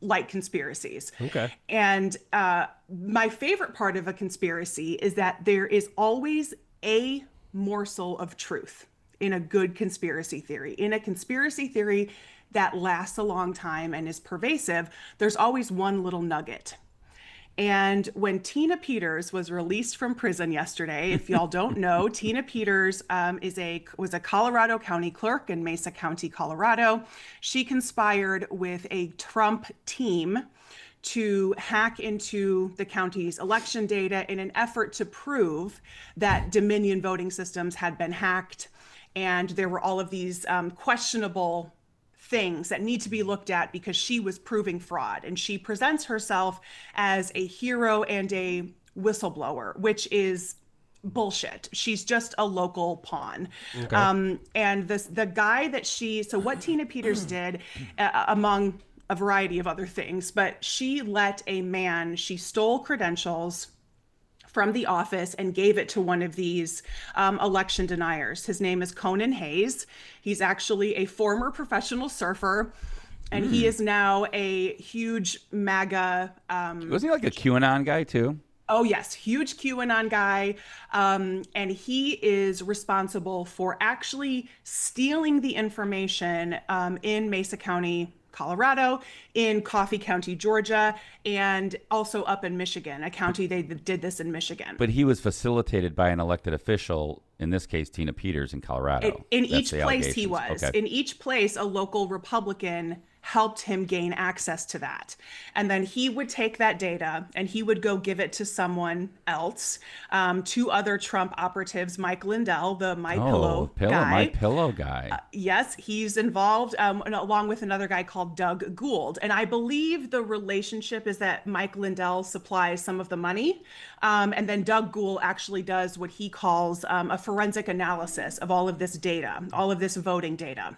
S4: like conspiracies.
S1: Okay.
S4: And my favorite part of a conspiracy is that there is always a morsel of truth in a good conspiracy theory. In a conspiracy theory that lasts a long time and is pervasive, there's always one little nugget. And when Tina Peters was released from prison yesterday, if y'all don't know, Tina Peters was a Colorado County clerk in Mesa County, Colorado. She conspired with a Trump team to hack into the county's election data in an effort to prove that Dominion voting systems had been hacked. And there were all of these questionable things that need to be looked at because she was proving fraud. And she presents herself as a hero and a whistleblower, which is bullshit. She's just a local pawn. Okay. And the guy that so what Tina Peters did, among a variety of other things, but she stole credentials from the office and gave it to one of these election deniers. His name is Conan Hayes. He's actually a former professional surfer, and he is now a huge MAGA.
S2: Wasn't he like a QAnon guy too?
S4: Oh yes, huge QAnon guy, and he is responsible for actually stealing the information in Mesa County, Colorado, in Coffee County, Georgia, and also up in Michigan, a county they did this in Michigan.
S2: But he was facilitated by an elected official, in this case, Tina Peters in Colorado.
S4: In each place he was. Okay. In each place, a local Republican helped him gain access to that. And then he would take that data and he would go give it to someone else, two other Trump operatives, Mike Lindell, the MyPillow guy.
S2: MyPillow guy.
S4: Yes, he's involved, along with another guy called Doug Gould. And I believe the relationship is that Mike Lindell supplies some of the money. And then Doug Gould actually does what he calls a forensic analysis of all of this data, all of this voting data.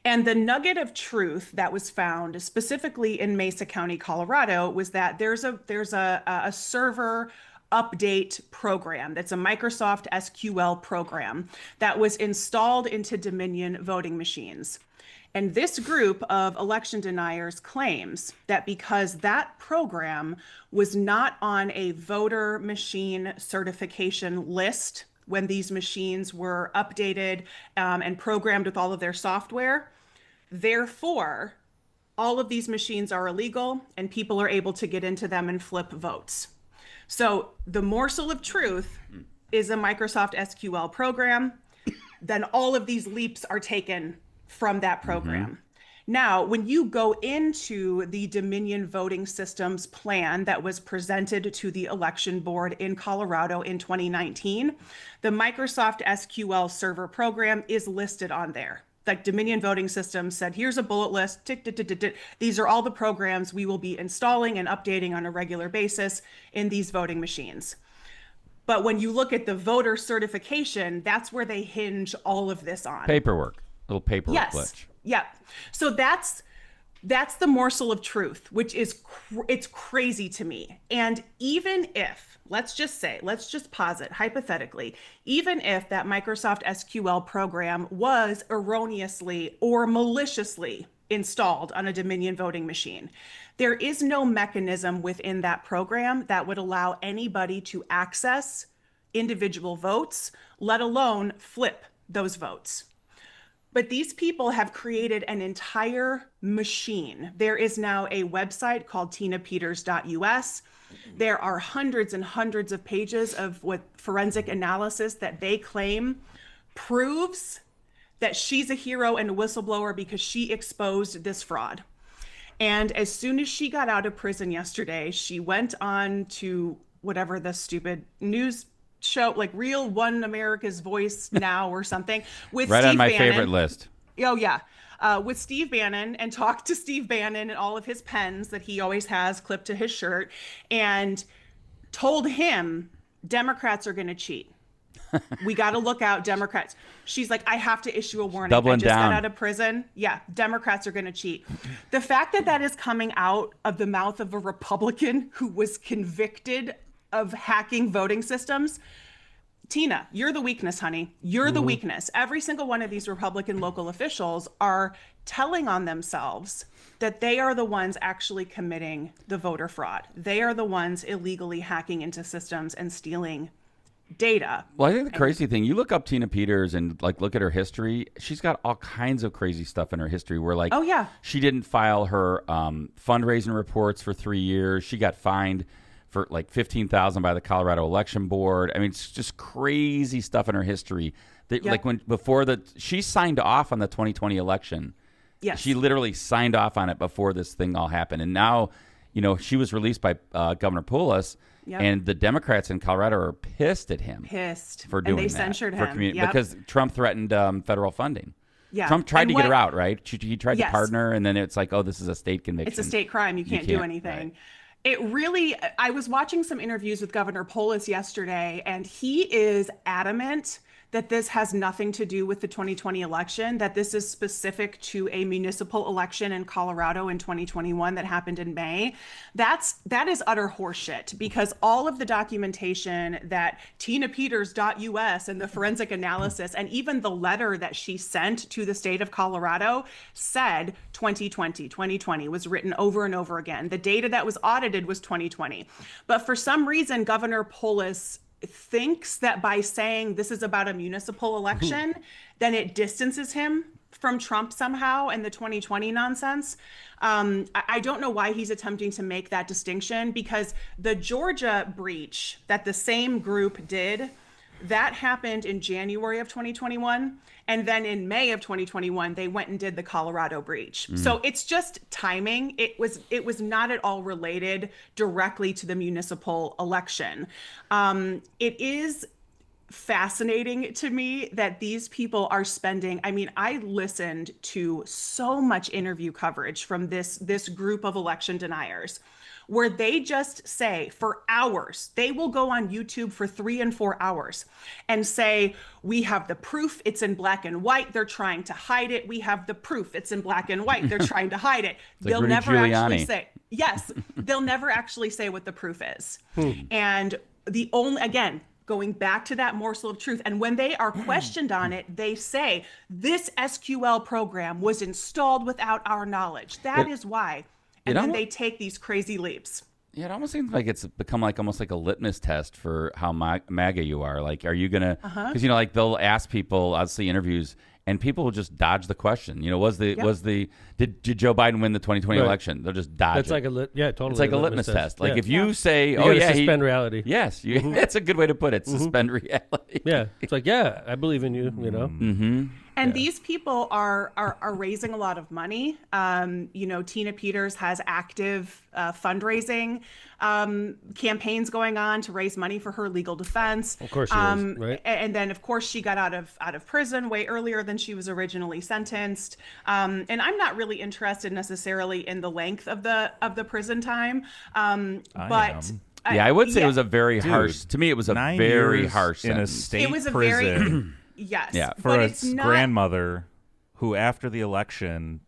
S4: And the nugget of truth that was found specifically in Mesa County, Colorado, was that there's a server update program that's a Microsoft SQL program that was installed into Dominion voting machines. And this group of election deniers claims that because that program was not on a voter machine certification list when these machines were updated and programmed with all of their software, therefore, all of these machines are illegal and people are able to get into them and flip votes. So the morsel of truth is a Microsoft SQL program. Then all of these leaps are taken from that program. Now, when you go into the Dominion voting systems plan that was presented to the election board in Colorado in 2019, the Microsoft SQL server program is listed on there. Like Dominion voting systems said, here's a bullet list. Tick, tick, tick, tick, tick. These are all the programs we will be installing and updating on a regular basis in these voting machines. But when you look at the voter certification, that's where they hinge all of this on.
S2: Paperwork, little paperwork glitch.
S4: Yeah. So that's the morsel of truth, which is it's crazy to me. And even if, let's just posit hypothetically, even if that Microsoft SQL program was erroneously or maliciously installed on a Dominion voting machine, there is no mechanism within that program that would allow anybody to access individual votes, let alone flip those votes. But these people have created an entire machine. There is now a website called tinapeters.us. There are hundreds and hundreds of pages of what forensic analysis that they claim proves that she's a hero and a whistleblower because she exposed this fraud. And as soon as she got out of prison yesterday, she went on to whatever the stupid news show, like Real One America's Voice Now or something, with
S2: right
S4: Steve
S2: on my
S4: Bannon.
S2: favorite list.
S4: Oh yeah, with Steve Bannon, and talked to Steve Bannon and all of his pens that he always has clipped to his shirt, and told him Democrats are going to cheat. We got to look out, Democrats. She's like, I have to issue a warning.
S2: Doubling
S4: I just
S2: down.
S4: got out of prison. Yeah, Democrats are going to cheat. The fact that that is coming out of the mouth of a Republican who was convicted of hacking voting systems Tina, you're the weakness, honey. You're the weakness. Every single one of these Republican local officials are telling on themselves that they are the ones actually committing the voter fraud. They are the ones illegally hacking into systems and stealing data.
S2: Well, I think the crazy thing, you look up Tina Peters and like look at her history. She's got all kinds of crazy stuff in her history where like,
S4: oh yeah,
S2: she didn't file her fundraising reports for 3 years. She got fined for like $15,000 by the Colorado Election Board. I mean, it's just crazy stuff in her history. That
S4: Yep.
S2: like she signed off on the 2020 election.
S4: yes,
S2: She literally signed off on it before this thing all happened. And now, you know, she was released by Governor Poulos.
S4: Yep.
S2: And the Democrats in Colorado are pissed at him for doing
S4: and they
S2: that,
S4: censured
S2: for
S4: him Yep.
S2: because Trump threatened federal funding.
S4: Yeah.
S2: Trump tried
S4: And
S2: to get her
S4: what-
S2: out, right? He tried to
S4: Yes.
S2: pardon her, and then it's like, oh, this is a state conviction.
S4: It's a state crime. You can't do
S2: can't,
S4: anything.
S2: right.
S4: It really, I was watching some interviews with Governor Polis yesterday, and he is adamant that this has nothing to do with the 2020 election, that this is specific to a municipal election in Colorado in 2021 that happened in May. That is utter horseshit, because all of the documentation that TinaPeters.us and the forensic analysis and even the letter that she sent to the state of Colorado said 2020 was written over and over again. The data that was audited was 2020. But for some reason, Governor Polis thinks that by saying this is about a municipal election, then it distances him from Trump somehow and the 2020 nonsense. I don't know why he's attempting to make that distinction, because the Georgia breach that the same group did, that happened in January of 2021. And then in May of 2021, they went and did the Colorado breach. So it's just timing. It was not at all related directly to the municipal election. It is fascinating to me that these people are spending, I mean, I listened to so much interview coverage from this group of election deniers, where they just say for hours, they will go on YouTube for 3 and 4 hours and say, we have the proof, it's in black and white, they're trying to hide it. We have the proof, it's in black and white, they're trying to hide it. They'll
S2: Rudy
S4: never
S2: Giuliani.
S4: actually say, yes, they'll never actually say what the proof is. And the only, again, going back to that morsel of truth. And when they are questioned on it, they say, this SQL program was installed without our knowledge. That is why. And then they take these crazy leaps.
S2: Yeah, it almost seems like it's become like almost like a litmus test for how MAGA you are. Like, are you gonna? Because you know, like they'll ask people, obviously interviews, and people will just dodge the question. You know, did Joe Biden win the 2020 election? They'll just dodge.
S1: That's
S2: it.
S1: like totally.
S2: It's like a litmus test. Like
S1: Yeah.
S2: if you say,
S1: You
S2: "Oh
S1: gotta
S2: yeah,
S1: suspend reality."
S2: Yes, that's a good way to put it. Suspend reality.
S1: Yeah, it's like, yeah, I believe in you. You know.
S2: Mm-hmm.
S4: And these people are raising a lot of money. You know, Tina Peters has active fundraising campaigns going on to raise money for her legal defense.
S1: Of course she is, right?
S4: And then, of course, she got out of prison way earlier than she was originally sentenced. And I'm not really interested necessarily in the length of the prison time, but.
S2: Yeah, I would say it was a very harsh. To me, it was a
S3: 9
S2: very
S3: years
S2: harsh
S3: in
S2: sentence.
S3: a state
S4: It was a
S3: prison.
S4: very yes,
S2: Yeah.
S3: For
S4: but
S3: a
S4: it's not.
S3: grandmother who, after the election,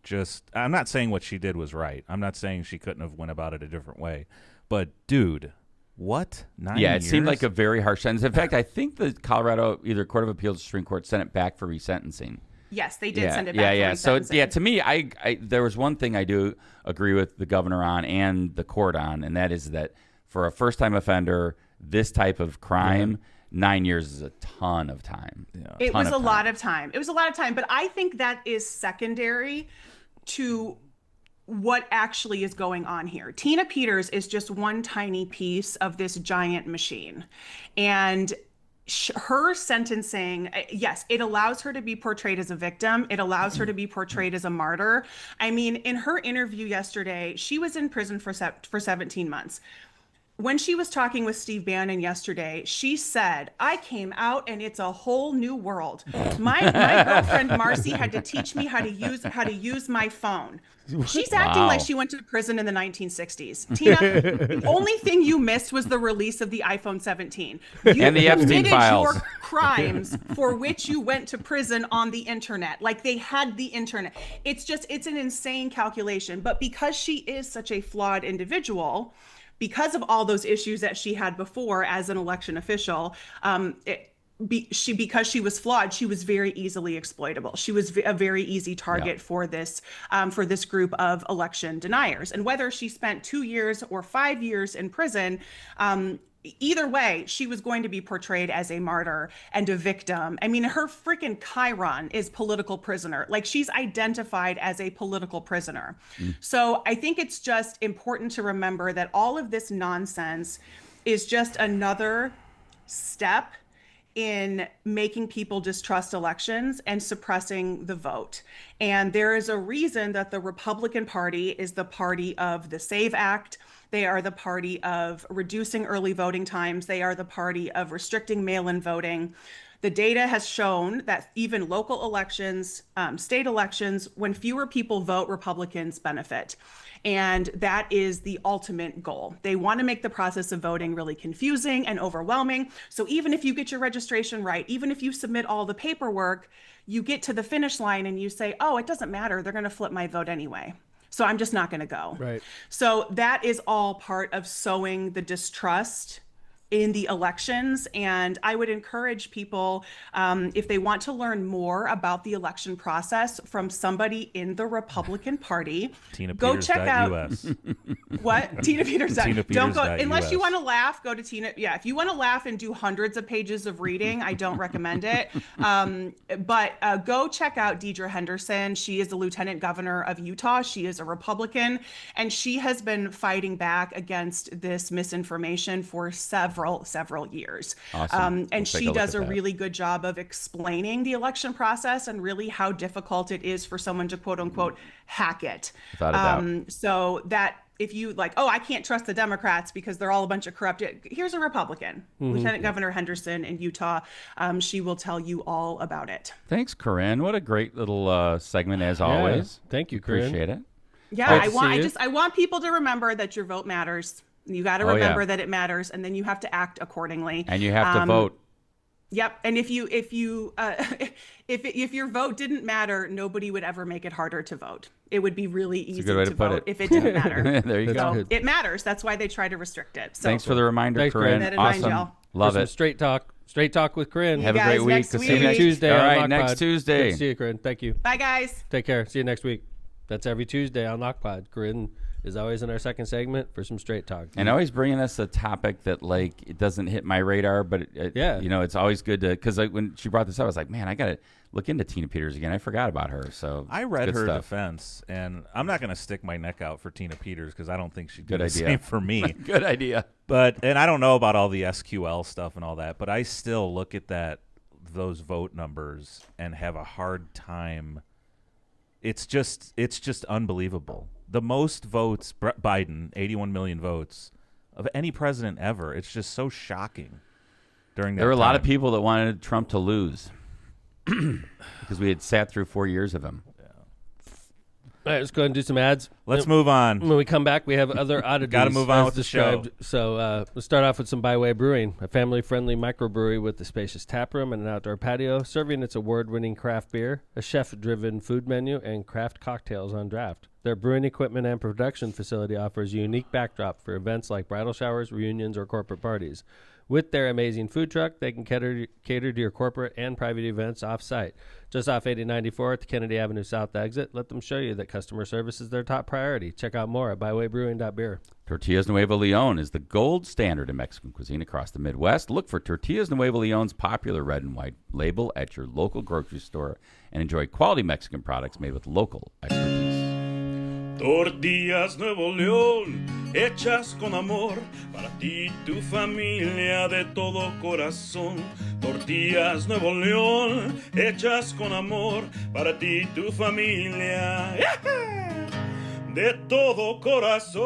S3: I'm not saying what she did was right. I'm not saying she couldn't have went about it a different way. But, dude, what? 9
S2: Yeah,
S3: years?
S2: it seemed like a very harsh sentence. In fact, I think the Colorado either Court of Appeals or Supreme Court sent it back for resentencing.
S4: Yes, they did send it
S2: Yeah,
S4: back.
S2: yeah.
S4: For
S2: So,
S4: resentencing.
S2: yeah, to me, I there was one thing I do agree with the governor on and the court on, and that is that for a first-time offender, this type of crime, 9 years is a ton of time.
S3: Yeah.
S4: It was a lot of time. It was a lot of time, but I think that is secondary to what actually is going on here. Tina Peters is just one tiny piece of this giant machine. And her sentencing, yes, it allows her to be portrayed as a victim. It allows her to be portrayed as a martyr. I mean, in her interview yesterday, she was in prison for 17 months. When she was talking with Steve Bannon yesterday, she said, I came out and it's a whole new world. My girlfriend Marcy had to teach me how to use my phone. She's acting like she went to prison in the 1960s. Tina, the only thing you missed was the release of the iPhone 17. You
S2: And the Epstein
S4: committed
S2: files.
S4: your crimes for which you went to prison on the internet. Like they had the internet. It's an insane calculation. But because she is such a flawed individual, because of all those issues that she had before as an election official, because she was flawed, she was very easily exploitable. She was a very easy target for this group of election deniers. And whether she spent 2 years or 5 years in prison, either way, she was going to be portrayed as a martyr and a victim. I mean, her freaking Chiron is political prisoner. Like, she's identified as a political prisoner. So I think it's just important to remember that all of this nonsense is just another step in making people distrust elections and suppressing the vote. And there is a reason that the Republican Party is the party of the SAVE Act. They are the party of reducing early voting times. They are the party of restricting mail-in voting. The data has shown that even local elections, state elections, when fewer people vote, Republicans benefit. And that is the ultimate goal. They want to make the process of voting really confusing and overwhelming. So even if you get your registration right, even if you submit all the paperwork, you get to the finish line and you say, oh, it doesn't matter. They're going to flip my vote anyway. So I'm just not going to go.
S1: Right.
S4: So that is all part of sowing the distrust in the elections. And I would encourage people, if they want to learn more about the election process from somebody in the Republican Party, go check out what Tina Peters. Don't go unless you want to laugh. Go to Tina. Yeah, if you want to laugh and do hundreds of pages of reading, I don't recommend it. But go check out Deidre Henderson. She is the Lieutenant Governor of Utah. She is a Republican, and she has been fighting back against this misinformation for several years.
S2: Awesome.
S4: And she does a really good job of explaining the election process and really how difficult it is for someone to quote unquote hack it.
S2: Without a doubt.
S4: So that if you like, oh, I can't trust the Democrats because they're all a bunch of corrupt. Here's a Republican, Lieutenant Governor Henderson in Utah. She will tell you all about it.
S2: Thanks, Corinne. What a great little segment as always.
S1: Thank you, Corinne.
S2: Appreciate it.
S4: Yeah, I want people to remember that your vote matters. You got to remember that it matters, and then you have to act accordingly.
S2: And you have to vote.
S4: Yep. And if your vote didn't matter, nobody would ever make it harder to vote. It would be really easy to vote if it didn't matter.
S2: There you go.
S4: So it matters. That's why they try to restrict it. So
S2: thanks for the reminder,
S1: Thanks,
S2: Corinne. Awesome. Love it.
S1: Straight talk with Corinne.
S2: Have a great week.
S1: See you next Tuesday.
S2: All
S1: on
S2: right,
S1: Lock
S2: next
S1: Pod.
S2: Tuesday.
S1: Good to see you, Corinne. Thank you.
S4: Bye, guys.
S1: Take care. See you next week. That's every Tuesday on Lockpod. Corinne is always in our second segment for some straight talk.
S2: And always bringing us a topic that, like, it doesn't hit my radar, but, you know, it's always good to, because when she brought this up, I was like, man, I got to look into Tina Peters again. I forgot about her. So
S3: I read her defense, and I'm not going to stick my neck out for Tina Peters because I don't think she'd do the same for me.
S2: Good idea.
S3: And I don't know about all the SQL stuff and all that, but I still look at those vote numbers and have a hard time. It's just unbelievable. The most votes, Biden, 81 million votes, of any president ever. It's just so shocking during that
S2: There were a
S3: time.
S2: lot of people that wanted Trump to lose because we had sat through 4 years of him.
S1: All right, let's go ahead and do some ads.
S3: Let's move on.
S1: When we come back, we have other oddities.
S3: Got to move on with
S1: described.
S3: the show.
S1: So let's start off with some Byway Brewing, a family-friendly microbrewery with a spacious tap room and an outdoor patio, serving its award-winning craft beer, a chef-driven food menu, and craft cocktails on draft. Their brewing equipment and production facility offers a unique backdrop for events like bridal showers, reunions, or corporate parties. With their amazing food truck, they can cater to your corporate and private events off-site. Just off 8094 at the Kennedy Avenue South exit, let them show you that customer service is their top priority. Check out more at bywaybrewing.beer.
S2: Tortillas Nuevo Leon is the gold standard in Mexican cuisine across the Midwest. Look for Tortillas Nuevo Leon's popular red and white label at your local grocery store and enjoy quality Mexican products made with local expertise.
S5: Tortillas Nuevo León, hechas con amor, para ti y tu familia de todo corazón. Tortillas Nuevo León, hechas con amor, para ti y tu familia, de todo corazón.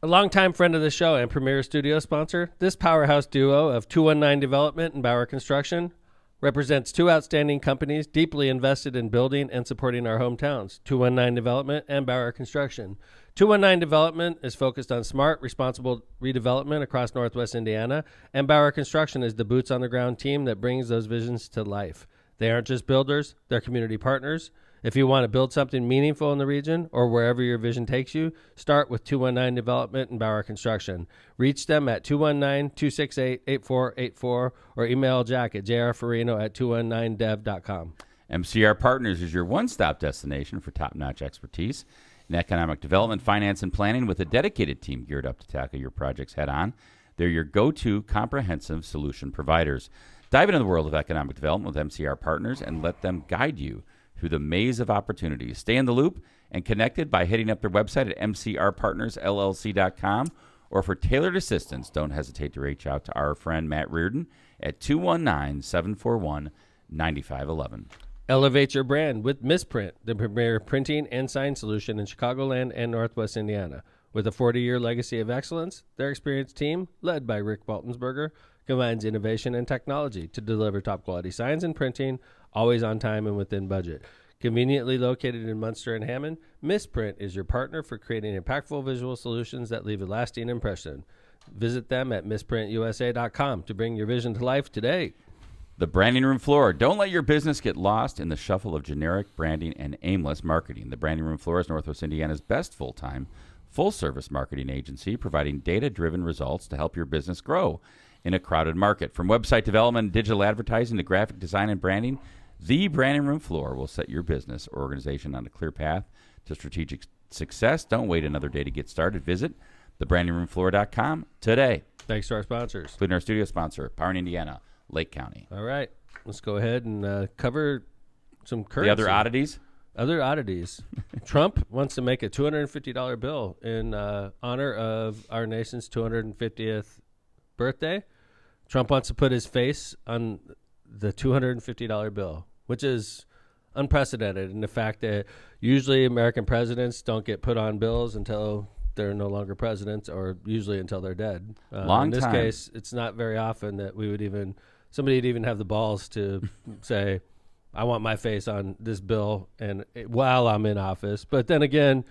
S1: A longtime friend of the show and premier studio sponsor, this powerhouse duo of 219 Development and Bauer Construction represents two outstanding companies deeply invested in building and supporting our hometowns, 219 Development and Bauer Construction. 219 Development is focused on smart, responsible redevelopment across Northwest Indiana, and Bauer Construction is the boots-on-the-ground team that brings those visions to life. They aren't just builders, they're community partners. If you want to build something meaningful in the region or wherever your vision takes you, start with 219 Development and Bauer Construction. Reach them at 219-268-8484 or email Jack at jrfarino@219dev.com.
S2: MCR Partners is your one-stop destination for top-notch expertise in economic development, finance, and planning with a dedicated team geared up to tackle your projects head-on. They're your go-to comprehensive solution providers. Dive into the world of economic development with MCR Partners and let them guide you through the maze of opportunities. Stay in the loop and connected by hitting up their website at mcrpartnersllc.com, or for tailored assistance, don't hesitate to reach out to our friend Matt Reardon at 219-741-9511.
S1: Elevate your brand with Misprint, the premier printing and sign solution in Chicagoland and Northwest Indiana. With a 40-year legacy of excellence, their experienced team, led by Rick Baltensberger, combines innovation and technology to deliver top-quality signs and printing, always on time and within budget. Conveniently located in Munster and Hammond, Misprint is your partner for creating impactful visual solutions that leave a lasting impression. Visit them at misprintusa.com to bring your vision to life today.
S2: The Branding Room Floor. Don't let your business get lost in the shuffle of generic branding and aimless marketing. The Branding Room Floor is Northwest Indiana's best full-time, full-service marketing agency, providing data-driven results to help your business grow in a crowded market. From website development and digital advertising to graphic design and branding, the Branding Room Floor will set your business or organization on a clear path to strategic success. Don't wait another day to get started. Visit thebrandingroomfloor.com today.
S1: Thanks to our sponsors,
S2: Including our studio sponsor, Power in Indiana, Lake County.
S1: All right, let's go ahead and cover some currency.
S2: The other oddities?
S1: Other oddities. Trump wants to make a $250 bill in honor of our nation's 250th birthday. Trump wants to put his face on the $250 bill, which is unprecedented in the fact that usually American presidents don't get put on bills until they're no longer presidents, or usually until they're dead.
S2: Long
S1: in this
S2: time.
S1: case, it's not very often that somebody would even have the balls to say, I want my face on this bill while I'm in office. But then again,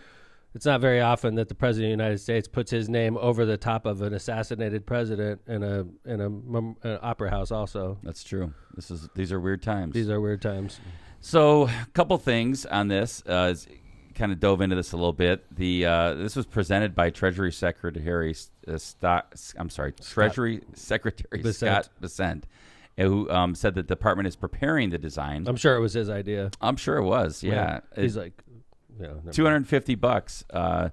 S1: it's not very often that the president of the United States puts his name over the top of an assassinated president in an opera house also.
S2: That's true. These are weird times.
S1: These are weird times.
S2: So, a couple things on this. Kind of dove into this a little bit. This was presented by Treasury Secretary Scott Bessent, who said that the department is preparing the design.
S1: I'm sure it was his idea.
S2: I'm sure it was. Yeah,
S1: he's like,
S2: $250,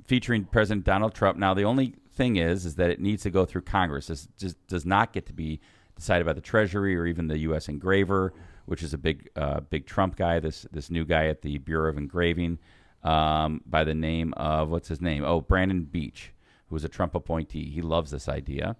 S2: featuring President Donald Trump. Now, the only thing is that it needs to go through Congress. This just does not get to be decided by the Treasury or even the U.S. engraver, which is a big Trump guy, this new guy at the Bureau of Engraving, by the name of, what's his name? Oh, Brandon Beach, who was a Trump appointee. He loves this idea.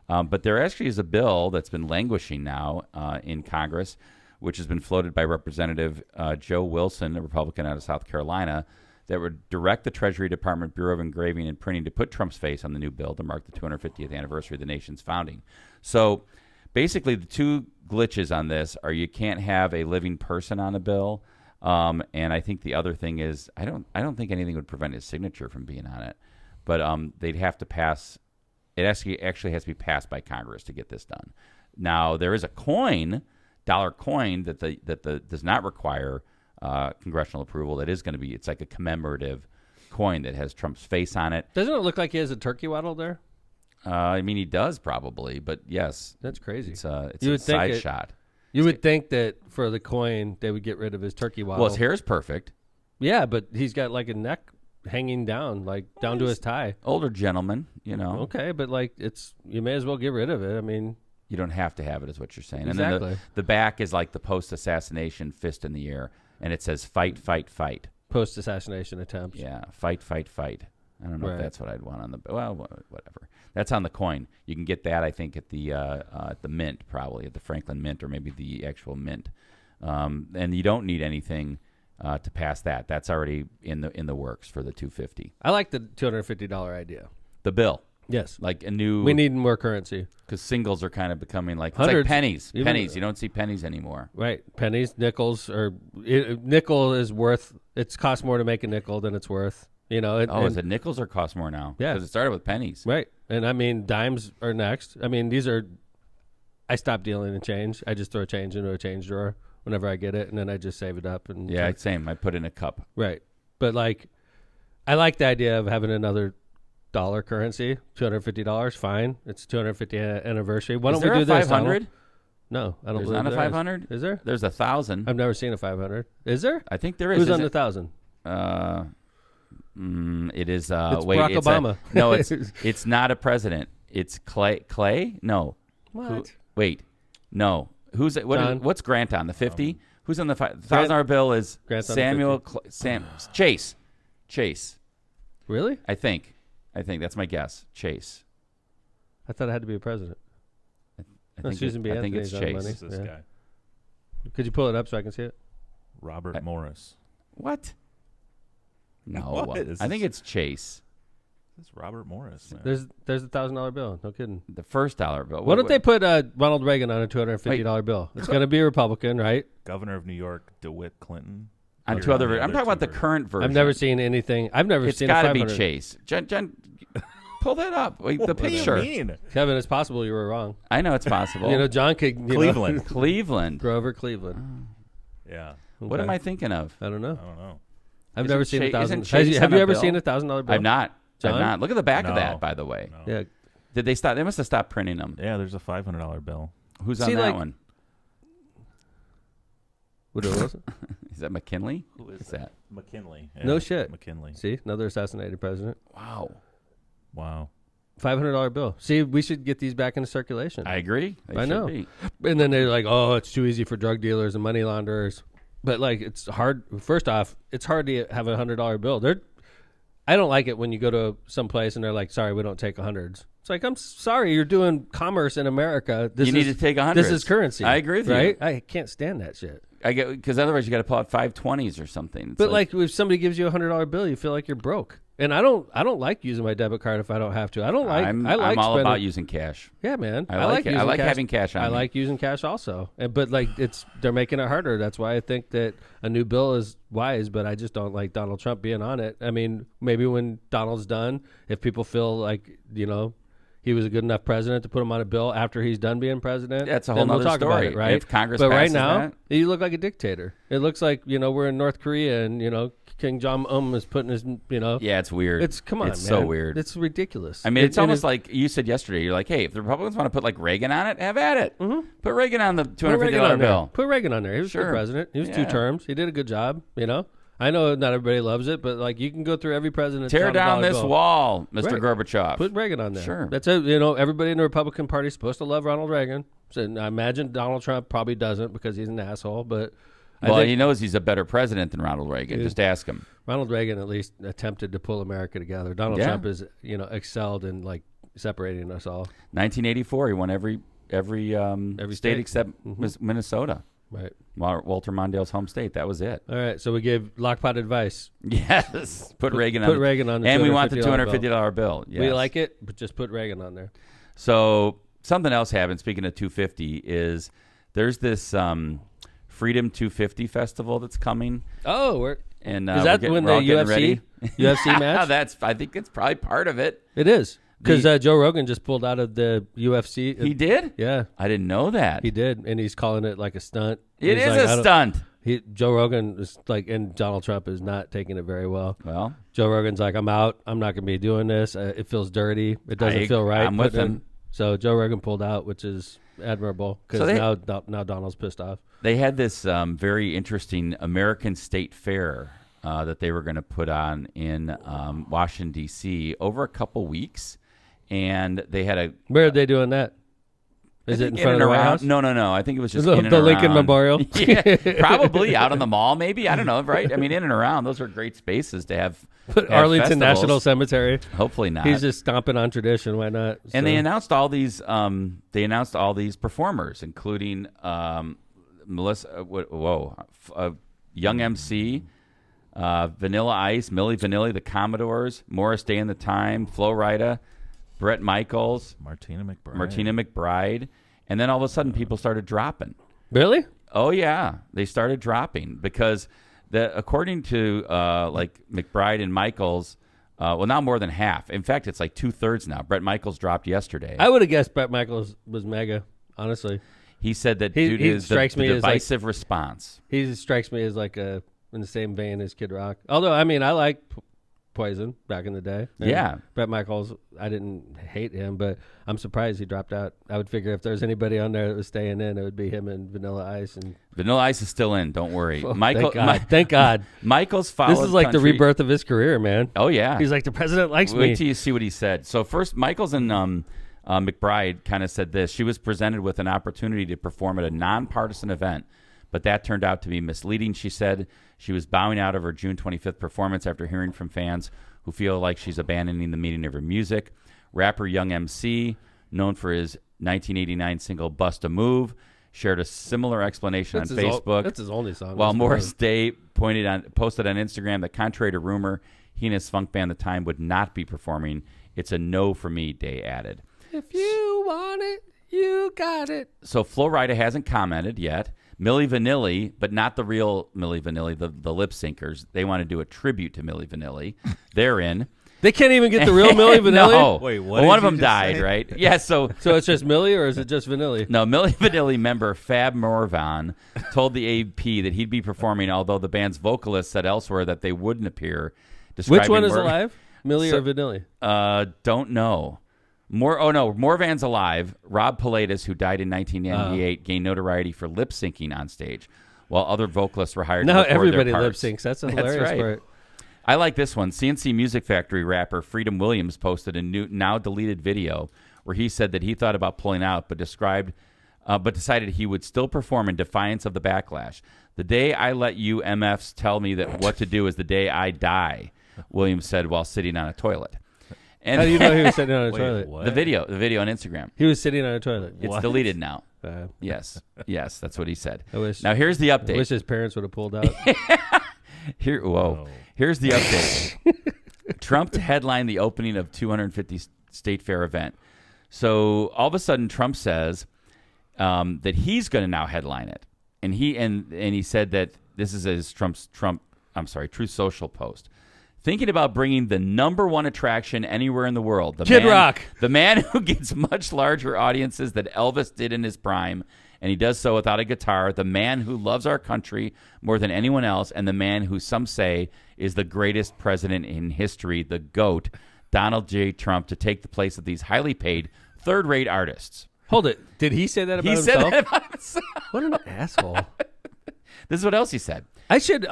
S2: But there actually is a bill that's been languishing now in Congress, which has been floated by Representative Joe Wilson, a Republican out of South Carolina, that would direct the Treasury Department, Bureau of Engraving and Printing to put Trump's face on the new bill to mark the 250th anniversary of the nation's founding. So basically, the two glitches on this are you can't have a living person on a bill, and I think the other thing is I don't think anything would prevent his signature from being on it, but they'd have to pass. It actually has to be passed by Congress to get this done. Now there is a dollar coin that does not require congressional approval. That is going to be, it's like a commemorative coin that has Trump's face on it.
S1: Doesn't it look like he has a turkey waddle there?
S2: I mean, he does probably, but yes.
S1: That's crazy.
S2: It's a side shot.
S1: You would think that for the coin, they would get rid of his turkey waddle.
S2: Well, his hair is perfect.
S1: Yeah, but he's got like a neck hanging down, down to his tie.
S2: Older gentleman, you know.
S1: Okay, but you may as well get rid of it. I mean,
S2: you don't have to have it, is what you're saying.
S1: Exactly.
S2: And then the back is like the post-assassination fist in the air, and it says fight, fight, fight.
S1: Post-assassination attempts.
S2: Yeah, fight, fight, fight. I don't know if that's what I'd want on whatever. That's on the coin. You can get that, I think, at the mint, probably at the Franklin Mint, or maybe the actual mint. And you don't need anything to pass that. That's already in the works for the $250.
S1: I like the $250 idea.
S2: The bill.
S1: Yes.
S2: Like a new.
S1: We need more currency.
S2: Because singles are kind of becoming like,
S1: Hundreds.
S2: It's like pennies.
S1: Even,
S2: pennies. You don't see pennies anymore.
S1: Right. Pennies, nickels, nickel is worth, it's cost more to make a nickel than it's worth. You know,
S2: is it nickels or cost more now?
S1: Yeah.
S2: Because it started with pennies.
S1: Right. And I mean, dimes are next. I mean, I stopped dealing in change. I just throw change into a change drawer. whenever I get it, and then I just save it up. And
S2: Yeah, same. I put it in a cup.
S1: right. But like, I like the idea of having another dollar currency, $250. Fine, it's 250th anniversary. Why don't we do this?
S2: 500?
S1: No, I don't.
S2: There's
S1: believe
S2: not a
S1: there
S2: 500.
S1: Is there?
S2: There's 1,000.
S1: I've never seen a 500. Is there?
S2: I think there is.
S1: Who's on the 1,000?
S2: It is.
S1: It's
S2: wait,
S1: Barack Obama.
S2: No, it's not a president. It's Clay. Clay? No.
S1: What?
S2: Wait, no. Who's
S1: John?
S2: what's Grant on the 50? Who's on the $1,000 bill? Is
S1: Grant's on the
S2: Samuel Chase? Chase.
S1: Really?
S2: I think that's my guess. Chase.
S1: I thought it had to be a president.
S2: I
S1: Susan B.
S2: I think it's
S1: Anthony's on
S2: Chase.
S1: money.
S3: Who's this guy?
S1: Could you pull it up so I can see it?
S3: Robert Morris.
S2: What? No,
S3: What? Is
S2: I think
S3: this-
S2: it's Chase.
S3: This is Robert Morris. Man.
S1: There's $1,000 bill. No kidding.
S2: The first dollar bill.
S1: Why don't they put Ronald Reagan on a $250 bill? It's going to be a Republican, right?
S3: Governor of New York, DeWitt Clinton.
S2: On
S3: You're
S2: two other.
S3: the
S2: I'm talking about the
S3: versions.
S2: current version.
S1: I've never seen anything. I've never
S2: It's
S1: seen
S2: got
S1: a
S2: to be
S1: 500.
S2: Chase. Jen, pull that up. Wait, the
S3: What
S2: picture.
S3: do you mean?
S1: Kevin, it's possible you were wrong.
S2: I know it's possible.
S1: You know, John could. You
S3: Cleveland.
S1: Know,
S2: Cleveland.
S1: Grover Cleveland.
S3: Yeah.
S2: What
S1: Okay.
S2: am I thinking of?
S1: I don't know.
S3: I don't know.
S1: I've
S2: Isn't
S1: never seen
S2: Chase-
S1: 1,000.
S2: isn't Chase
S1: Have
S2: on
S1: you
S2: a
S1: ever
S2: bill?
S1: seen a $1,000 bill?
S2: I've not.
S1: John?
S2: I've not. Look at the back of
S3: No.
S2: that, by the way.
S3: No.
S1: Yeah.
S2: Did they stop? They must have stopped printing them.
S3: Yeah, there's a $500 bill.
S2: Who's
S1: See,
S2: on that
S1: like-
S2: one?
S1: Woodrow Wilson.
S2: Is that McKinley?
S3: Who
S2: is that?
S3: McKinley.
S1: No
S3: Yeah,
S1: shit.
S3: McKinley.
S1: See, another assassinated president.
S2: Wow.
S3: Wow.
S1: $500 bill. See, we should get these back into circulation.
S2: I agree. They
S1: I
S2: should
S1: know.
S2: be.
S1: And then they're like, oh, it's too easy for drug dealers and money launderers. But like, it's hard. First off, it's hard to have a $100 bill. I don't like it when you go to some place and they're like, sorry, we don't take hundreds. It's like, I'm sorry, you're doing commerce in America.
S2: You need to take 100.
S1: This is currency.
S2: I agree with you.
S1: right? I can't stand that shit.
S2: I get because otherwise you got to pull out 520s or something. It's
S1: But like, if somebody gives you a $100 bill, you feel like you're broke. And I don't like using my debit card if I don't have to. I don't like.
S2: I'm
S1: I like
S2: all
S1: spending,
S2: about using cash.
S1: Yeah, man.
S2: I like it. I
S1: using
S2: like
S1: cash.
S2: having cash on
S1: I
S2: me.
S1: like using cash also. But like, they're making it harder. That's why I think that a new bill is wise. But I just don't like Donald Trump being on it. I mean, maybe when Donald's done, if people feel like he was a good enough president to put him on a bill after he's done being president.
S2: That's a
S1: then
S2: whole
S1: we'll
S2: nother
S1: talk about
S2: story.
S1: it, right?
S2: If Congress
S1: but right
S2: passes
S1: now,
S2: that-
S1: you look like a dictator. It looks like we're in North Korea and King Jong-un is putting his
S2: Yeah, it's weird.
S1: It's come on,
S2: It's
S1: man.
S2: so weird.
S1: It's ridiculous.
S2: I mean, it's almost like you said yesterday. You're like, hey, if the Republicans want to put like Reagan on it, have at it. Mm-hmm. Put Reagan on the $250 bill.
S1: Put Reagan on there. He was
S2: Sure.
S1: good president. He was 2
S2: Yeah.
S1: terms. He did a good job. I know not everybody loves it, but like you can go through every president.
S2: Tear down this wall, Mr.
S1: Right.
S2: Gorbachev.
S1: Put Reagan on there.
S2: Sure.
S1: That's it. Everybody in the Republican Party is supposed to love Ronald Reagan. So I imagine Donald Trump probably doesn't because he's an asshole. But I
S2: Well,
S1: think
S2: he knows he's a better president than Ronald Reagan. Just ask him.
S1: Ronald Reagan at least attempted to pull America together. Donald
S2: Yeah.
S1: Trump is excelled in like separating us all.
S2: 1984, he won every
S1: Every
S2: state
S1: state.
S2: except
S1: Mm-hmm.
S2: Minnesota.
S1: Right.
S2: Walter Mondale's home state. That was it.
S1: All right. So we gave lockpot advice.
S2: Yes. Put Reagan on.
S1: Put Reagan on the
S2: and we want the
S1: $250
S2: $250 bill. Yes.
S1: We like it, but just put Reagan on there.
S2: So something else happened. Speaking of 250, is there's this Freedom 250 festival that's coming,
S1: Oh,
S2: and
S1: is that when the
S2: we're all getting ready.
S1: UFC match?
S2: I think it's probably part of it.
S1: It is because Joe Rogan just pulled out of the UFC.
S2: He did.
S1: Yeah,
S2: I didn't know that.
S1: he did, and he's calling it like a stunt.
S2: It
S1: He's
S2: is
S1: like, I
S2: a
S1: don't-
S2: stunt.
S1: Joe Rogan is like, and Donald Trump is not taking it very well.
S2: Well,
S1: Joe Rogan's like, I'm out. I'm not going to be doing this. It feels dirty. It doesn't feel right.
S2: I'm with
S1: putting
S2: him.
S1: in- So Joe Rogan pulled out, which is admirable because now Donald's pissed off.
S2: they had this very interesting American State Fair that they were going to put on in Washington, D.C. over a couple weeks, and they had a
S1: Where are they doing that? Is
S2: I
S1: it in
S2: think
S1: front of
S2: and
S1: the White
S2: around.
S1: House?
S2: No. I think it was just
S1: The-
S2: in and
S1: the Lincoln
S2: around.
S1: Memorial?
S2: Yeah, probably out on the mall. Maybe I don't know. Right? I mean, in and around. Those are great spaces to have. have
S1: Arlington
S2: festivals.
S1: National Cemetery.
S2: Hopefully not.
S1: He's just stomping on tradition. Why not?
S2: And
S1: So-
S2: they announced all these. They announced all these performers, including Melissa. Young MC, Vanilla Ice, Milli Vanilli, the Commodores, Morris Day and the Time, Flo Rida, Bret Michaels,
S3: Martina
S2: McBride, and then all of a sudden people started dropping.
S1: Really?
S2: Oh yeah, they started dropping because according to like McBride and Michaels, well now more than half. In fact, it's like 2/3 now. Bret Michaels dropped yesterday.
S1: I would have guessed Bret Michaels was mega. Honestly,
S2: He said that
S1: He
S2: due to the
S1: strikes me as, like-
S2: divisive response.
S1: He strikes me as like in the same vein as Kid Rock. Although, I mean, I like Poison back in the day. And
S2: Yeah.
S1: Bret Michaels, I didn't hate him, but I'm surprised he dropped out. I would figure if there's anybody on there that was staying in, it would be him and Vanilla Ice. And
S2: Vanilla Ice is still in. Don't worry.
S1: oh,
S2: Michael,
S1: thank God.
S2: Michael's followed.
S1: This is like the
S2: country.
S1: rebirth of his career, man.
S2: Oh yeah.
S1: He's like, the president likes
S2: Wait
S1: me.
S2: till you see what he said. So first, Michaels and McBride kind of said this. She was presented with an opportunity to perform at a nonpartisan event, but that turned out to be misleading. She said she was bowing out of her June 25th performance after hearing from fans who feel like she's abandoning the meaning of her music. Rapper Young MC, known for his 1989 single Bust a Move, shared a similar explanation on Facebook.
S1: That's his only song.
S2: While Morris Day posted on Instagram that contrary to rumor, he and his funk band The Time would not be performing. It's a no for me, Day added.
S1: If you want it, you got it.
S2: So Flo Rida hasn't commented yet. Milli Vanilli, but not the real Milli Vanilli, the lip syncers. They want to do a tribute to Milli Vanilli. They're in.
S1: They can't even get the real Milli Vanilli?
S2: No.
S3: Wait, what
S2: Well,
S3: did
S2: one of
S3: you
S2: them
S3: just
S2: died,
S3: say?
S2: right? Yeah, so
S1: So it's just Milli, or is it just Vanilli?
S2: no, Milli Vanilli member Fab Morvan told the AP that he'd be performing, although the band's vocalist said elsewhere that they wouldn't appear.
S1: Which one is
S2: Mor-
S1: alive? Milli
S2: So-
S1: or Vanilli?
S2: Don't know. Morvan's alive. Rob Pilatus, who died in 1998, gained notoriety for lip syncing on stage, while other vocalists were hired to
S1: Now
S2: record
S1: everybody
S2: their
S1: lip
S2: parts.
S1: syncs. That's a
S2: That's
S1: hilarious
S2: right.
S1: part.
S2: I like this one. CNC Music Factory rapper Freedom Williams posted a new, now deleted video where he said that he thought about pulling out, but decided he would still perform in defiance of the backlash. The day I let you MFs tell me that what to do is the day I die, Williams said while sitting on a toilet. And
S1: How do you know he was sitting on a
S3: Wait,
S1: toilet?
S3: what?
S2: the video on Instagram.
S1: He was sitting on a toilet.
S2: It's
S3: What?
S2: deleted now.
S1: Uh,
S2: Yes, that's what he said.
S1: I wish.
S2: Now here's the
S1: I
S2: update.
S1: wish his parents would have pulled out.
S2: Here's the update. Trump headlined the opening of 250 State Fair event. So all of a sudden, Trump says that he's going to now headline it, and he said that this is his Truth Social post. Thinking about bringing the number one attraction anywhere in the world,
S1: Kid Rock,
S2: the man who gets much larger audiences than Elvis did in his prime, and he does so without a guitar, the man who loves our country more than anyone else, and the man who some say is the greatest president in history, the GOAT, Donald J. Trump, to take the place of these highly paid, third-rate artists.
S1: hold it. Did he say that about
S2: He
S1: himself?
S2: said that about himself.
S1: What an asshole.
S2: This is what else he said.
S1: I should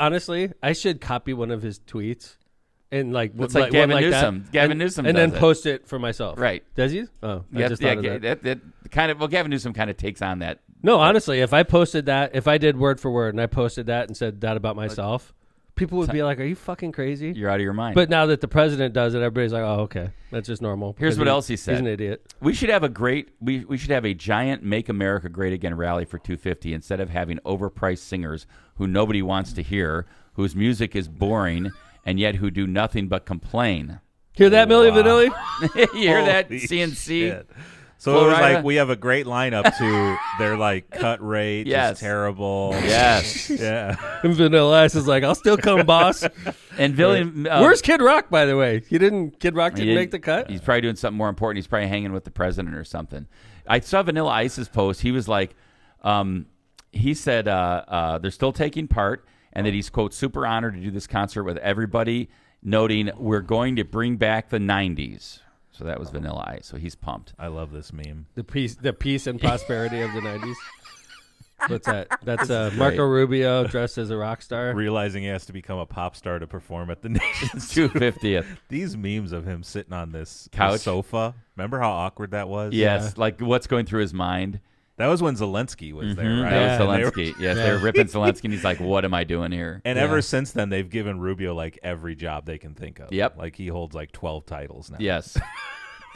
S1: copy one of his tweets and
S2: It's like Gavin
S1: one
S2: Newsom.
S1: that,
S2: Gavin
S1: and,
S2: Newsom
S1: and
S2: does
S1: then
S2: it.
S1: post it for myself.
S2: Right.
S1: Does he? Oh, I
S2: Yeah,
S1: just thought of that.
S2: that kind of. Well, Gavin Newsom kind of takes on that.
S1: No, honestly, if I posted that, if I did word for word and I posted that and said that about myself, people would be like, "Are you fucking crazy?"
S2: You're out of your mind.
S1: But now that the president does it, everybody's like, "Oh, okay, that's just normal."
S2: Here's
S1: Because
S2: what else he said.
S1: He's an idiot.
S2: We should have we should have a giant "Make America Great Again" rally for 250 instead of having overpriced singers who nobody wants to hear, whose music is boring, and yet who do nothing but complain.
S1: Hear that, Milli Vanilli?
S2: You hear that,
S3: Holy
S2: CNC?
S3: shit. So
S2: Flo
S3: it was
S2: Rida?
S3: like we have a great lineup to their like cut rate,
S2: Yes.
S3: just terrible.
S2: Yes.
S3: Yeah.
S1: And Vanilla Ice is like, "I'll still come, boss."
S2: And William,
S1: Where's Kid Rock, by the way? Kid Rock
S2: he
S1: didn't make the cut?
S2: He's probably doing something more important. He's probably hanging with the president or something. I saw Vanilla Ice's post. He was like, he said they're still taking part, and that he's, quote, super honored to do this concert with everybody, noting we're going to bring back the 90s. So that was Vanilla Ice. So he's pumped.
S3: I love this meme.
S1: The peace and prosperity of the 90s. What's that? That's Marco Rubio dressed as a rock star.
S3: Realizing he has to become a pop star to perform at the nation's
S2: 250th.
S3: These memes of him sitting on this
S2: Couch?
S3: sofa. Remember how awkward that was?
S2: Yes, like what's going through his mind.
S3: That was when Zelensky was there, right?
S2: That was
S3: And they were-
S2: Zelensky. Yes, they were ripping Zelensky, and he's like, what am I doing here?
S3: And ever since then, they've given Rubio like every job they can think of.
S2: Yep.
S3: Like he holds like 12 titles now.
S2: Yes.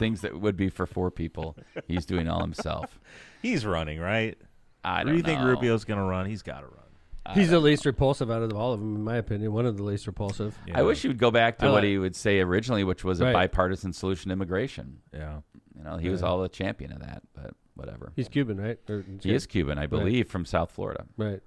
S2: Things that would be for 4 people, he's doing all himself.
S3: He's running, right?
S2: I
S3: Who
S2: don't
S3: do you think
S2: know.
S3: Rubio's going to run? He's got to run.
S1: He's the least repulsive out of all of them, in my opinion. One of the least repulsive.
S3: Yeah.
S2: I wish he would go back to
S1: I
S2: what
S1: like-
S2: he would say originally, which was a
S1: Right.
S2: bipartisan solution to immigration.
S3: Yeah.
S2: You know, he was all a champion of that, but whatever.
S1: He's Cuban, right?
S2: He is Cuban, I believe, from South Florida.
S1: Right.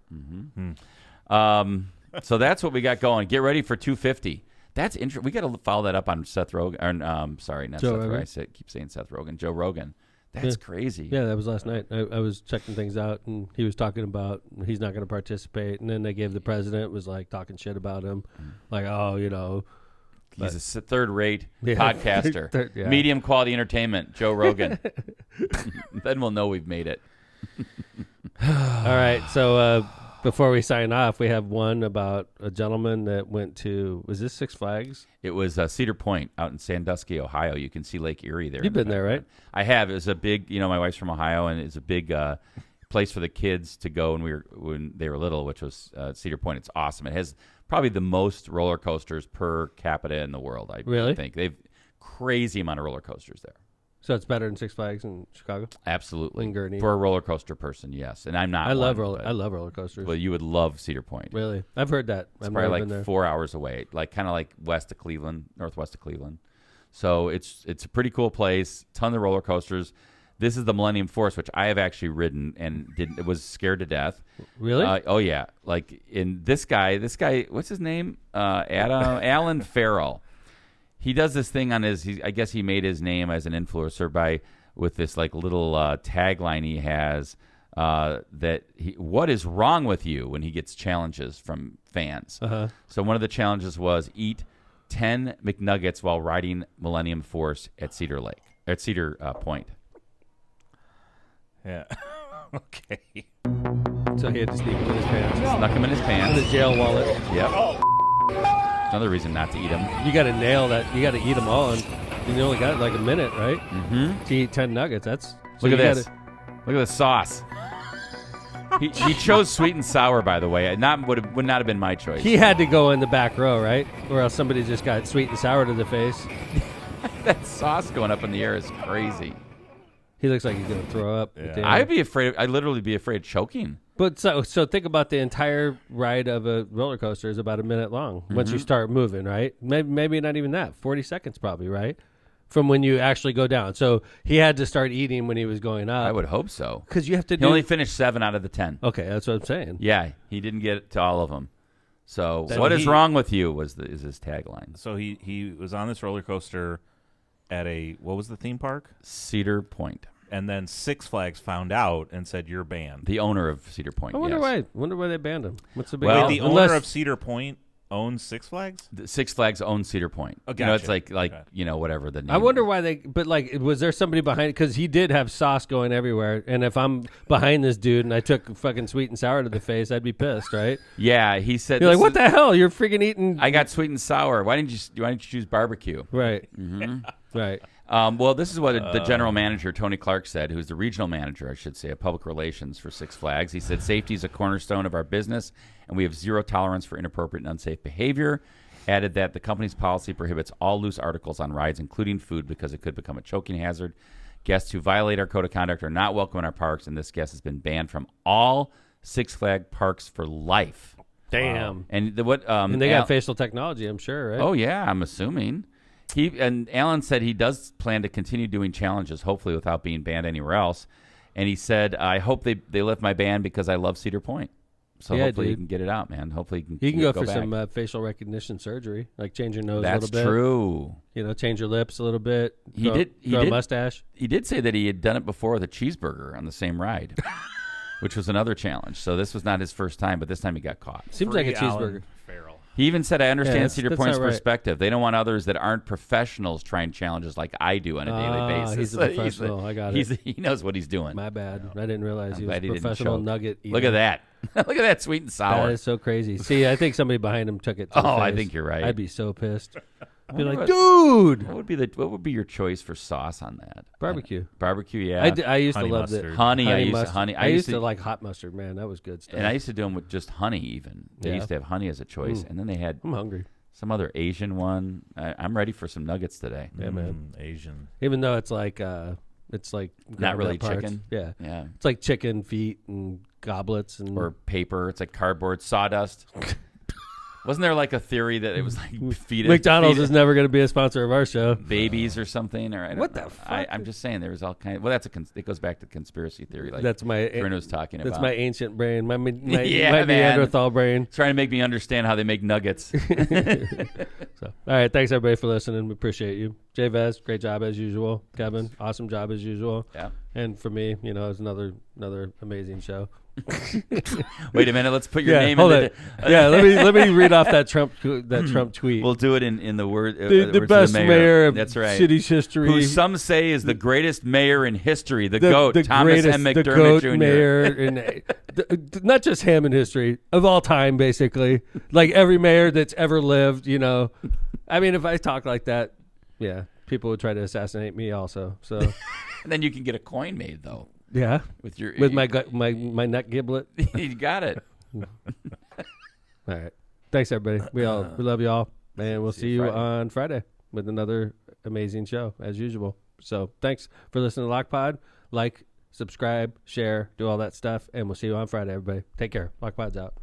S2: So that's what we got going. Get ready for 250. That's interesting. We got to follow that up on Seth Rogen. Or, sorry, not
S1: Joe
S2: Seth
S1: Rogan.
S2: Rogen. Keep saying Seth Rogen. Joe Rogan. That's crazy.
S1: Yeah, that was last night. I was checking things out, and he was talking about he's not going to participate. And then they gave the president was like talking shit about him, like, oh, you know,
S2: he's a third-rate
S1: Yeah.
S2: podcaster,
S1: Yeah.
S2: medium quality entertainment. Joe Rogan. Then we'll know we've made it.
S1: All right, so before we sign off, we have one about a gentleman that went to, was this Six Flags?
S2: It was Cedar Point out in Sandusky, Ohio. You can see Lake Erie there.
S1: You've been there, right?
S2: I have. It was a big, my wife's from Ohio, and it's a big place for the kids to go when they were little, which was Cedar Point. It's awesome. It has probably the most roller coasters per capita in the world, I think. They've crazy amount of roller coasters there.
S1: So it's better than Six Flags in Chicago?
S2: Absolutely.
S1: In Gurney.
S2: For a roller coaster person, yes. And I'm not
S1: I love
S2: one,
S1: roller coasters.
S2: Well, you would love Cedar Point.
S1: Really? I've heard that.
S2: It's
S1: I've
S2: probably
S1: never been
S2: like
S1: there.
S2: 4 hours away, kind of like west of Cleveland, northwest of Cleveland. So it's a pretty cool place. Ton of roller coasters. This is the Millennium Force, which I have actually ridden and was scared to death.
S1: Really?
S2: Oh yeah. Like in this guy, what's his name? Alan Farrell. He does this thing on I guess he made his name as an influencer with this like little tagline he has what is wrong with you, when he gets challenges from fans.
S1: Uh-huh.
S2: So one of the challenges was eat 10 McNuggets while riding Millennium Force at Cedar Point.
S3: Yeah. Okay.
S1: So he had to sneak him in his pants.
S2: Snuck him in his
S1: In
S2: pants.
S1: his jail wallet.
S2: Yep. Another reason not to eat them.
S1: You got to nail that. You got to eat them all. And you only got like a minute, right?
S2: Mm-hmm.
S1: To eat 10 nuggets. That's
S2: Look at this. Look at the sauce. He chose sweet and sour, by the way. Would not have been my choice.
S1: He had to go in the back row, right? Or else somebody just got sweet and sour to the face.
S2: That sauce going up in the air is crazy.
S1: He looks like he's going to throw up. at the end.
S2: I'd be afraid. I'd literally be afraid of choking.
S1: But so think about the entire ride of a roller coaster is about a minute long once you start moving, right? Maybe not even that. 40 seconds probably, right? From when you actually go down. So he had to start eating when he was going up.
S2: I would hope so.
S1: Because you have to
S2: He only finished 7 out of the 10.
S1: Okay, that's what I'm saying.
S2: Yeah, he didn't get to all of them. So what is wrong with you is his tagline.
S3: So he was on this roller coaster at what was the theme park?
S2: Cedar Point.
S3: And then Six Flags found out and said, you're banned.
S2: The owner of Cedar Point.
S1: I wonder
S2: yes.
S1: why they banned him. What's the big
S2: Well,
S3: Wait, the
S1: unless-
S3: owner of Cedar Point owns Six Flags?
S2: Six Flags owns Cedar Point.
S3: Oh,
S2: It's
S3: gotcha.
S2: like
S3: Okay.
S2: whatever the name.
S1: I wonder why but like, was there somebody behind? Because he did have sauce going everywhere, and if I'm behind this dude and I took fucking sweet and sour to the face, I'd be pissed, right?
S2: Yeah, he said.
S1: You're like, what the hell? You're freaking eating.
S2: I got sweet and sour. Why didn't you choose barbecue?
S1: Right,
S2: Mm-hmm.
S1: right.
S2: Well, this is what the general manager, Tony Clark, said, who's the regional manager, I should say, of public relations for Six Flags. He said, safety is a cornerstone of our business, and we have zero tolerance for inappropriate and unsafe behavior. Added that the company's policy prohibits all loose articles on rides, including food, because it could become a choking hazard. Guests who violate our code of conduct are not welcome in our parks, and this guest has been banned from all Six Flags parks for life.
S1: Damn.
S2: Wow. And
S1: And they got facial technology, I'm sure, right?
S2: Oh, yeah, I'm assuming. Alan said he does plan to continue doing challenges, hopefully without being banned anywhere else. And he said, I hope they lift my ban because I love Cedar Point. So
S1: Yeah,
S2: hopefully
S1: dude.
S2: you can get it out, man. Hopefully you
S1: You can go for
S2: back.
S1: some facial recognition surgery, like change your nose
S2: That's
S1: a little bit.
S2: true.
S1: You know, change your lips a little bit.
S2: He
S1: grow
S2: did-
S1: a mustache.
S2: He did say that he had done it before with a cheeseburger on the same ride, which was another challenge. So this was not his first time, but this time he got caught.
S1: Seems like a
S3: Free Alan
S1: cheeseburger.
S3: Farrell.
S2: He even said, I understand
S1: that's-
S2: Cedar
S1: that's
S2: Point's
S1: not right.
S2: perspective. They don't want others that aren't professionals trying challenges like I do on a daily basis.
S1: He's a professional. I got it.
S2: He knows what he's doing.
S1: My bad. I didn't realize
S2: I'm
S1: he was
S2: glad
S1: a
S2: he didn't
S1: professional
S2: choke.
S1: nugget eater.
S2: Look at that. Look at that sweet and sour.
S1: That is so crazy. See, I think somebody behind him took it to the
S2: Oh, I
S1: face.
S2: think you're right.
S1: I'd be so pissed. Be
S2: wonder
S1: like,
S2: what-
S1: dude!
S2: What would be your choice for sauce on that?
S1: Barbecue.
S2: Barbecue, yeah.
S1: I used to
S3: Honey
S1: love
S3: mustard.
S1: it.
S2: Honey, I used to
S1: mustard.
S2: honey.
S1: I used to like hot mustard, man. That was good stuff.
S2: and I used to do them with just honey. Even they
S1: Yeah.
S2: used to have honey as a choice, and then they had
S1: I'm hungry.
S2: some other Asian one. I'm ready for some nuggets today.
S1: Yeah, man.
S3: Asian.
S1: Even though it's like
S2: Not
S1: ground
S2: really
S1: up parts.
S2: chicken.
S1: Yeah.
S2: Yeah,
S1: It's like chicken feet and goblets and
S2: or paper. It's like cardboard sawdust. Wasn't there like a theory that it was like
S1: McDonald's is never going to be a sponsor of our show.
S2: babies or something? Or I don't
S1: What
S2: know.
S1: the fuck?
S2: I'm just saying there was all kind. Well, it goes back to conspircy theory. Like
S1: That's my
S2: Bryn was talking about.
S1: that's my ancient brain, my
S2: Yeah, man.
S1: Neanderthal brain.
S2: Trying to make me understand how they make nuggets.
S1: So, all right, thanks everybody for listening. We appreciate you. Jay Vez, great job as usual. Kevin, awesome job as usual.
S2: Yeah.
S1: And for me, it's another amazing show.
S2: Wait a minute. Let's put your name
S1: hold
S2: in
S1: it. Yeah, let me read off that Trump tweet.
S2: We'll do it in the word.
S1: The
S2: words
S1: best
S2: of the
S1: mayor of
S2: That's right.
S1: city's history.
S2: Who some say is the greatest mayor in history. The GOAT, Thomas M.
S1: the
S2: McDermott
S1: GOAT
S2: Jr.
S1: mayor in not just him in history of all time, basically. Like every mayor that's ever lived. I mean, if I talk like that, yeah, people would try to assassinate me also. So,
S2: And then you can get a coin made though.
S1: yeah,
S2: with
S1: my nut giblet.
S2: You got it.
S1: All right. Thanks, everybody. We love you all, and we'll see you on Friday with another amazing show as usual. So thanks for listening to Lock Pod. Like, subscribe, share, do all that stuff, and we'll see you on Friday, everybody. Take care. Lock Pod's out.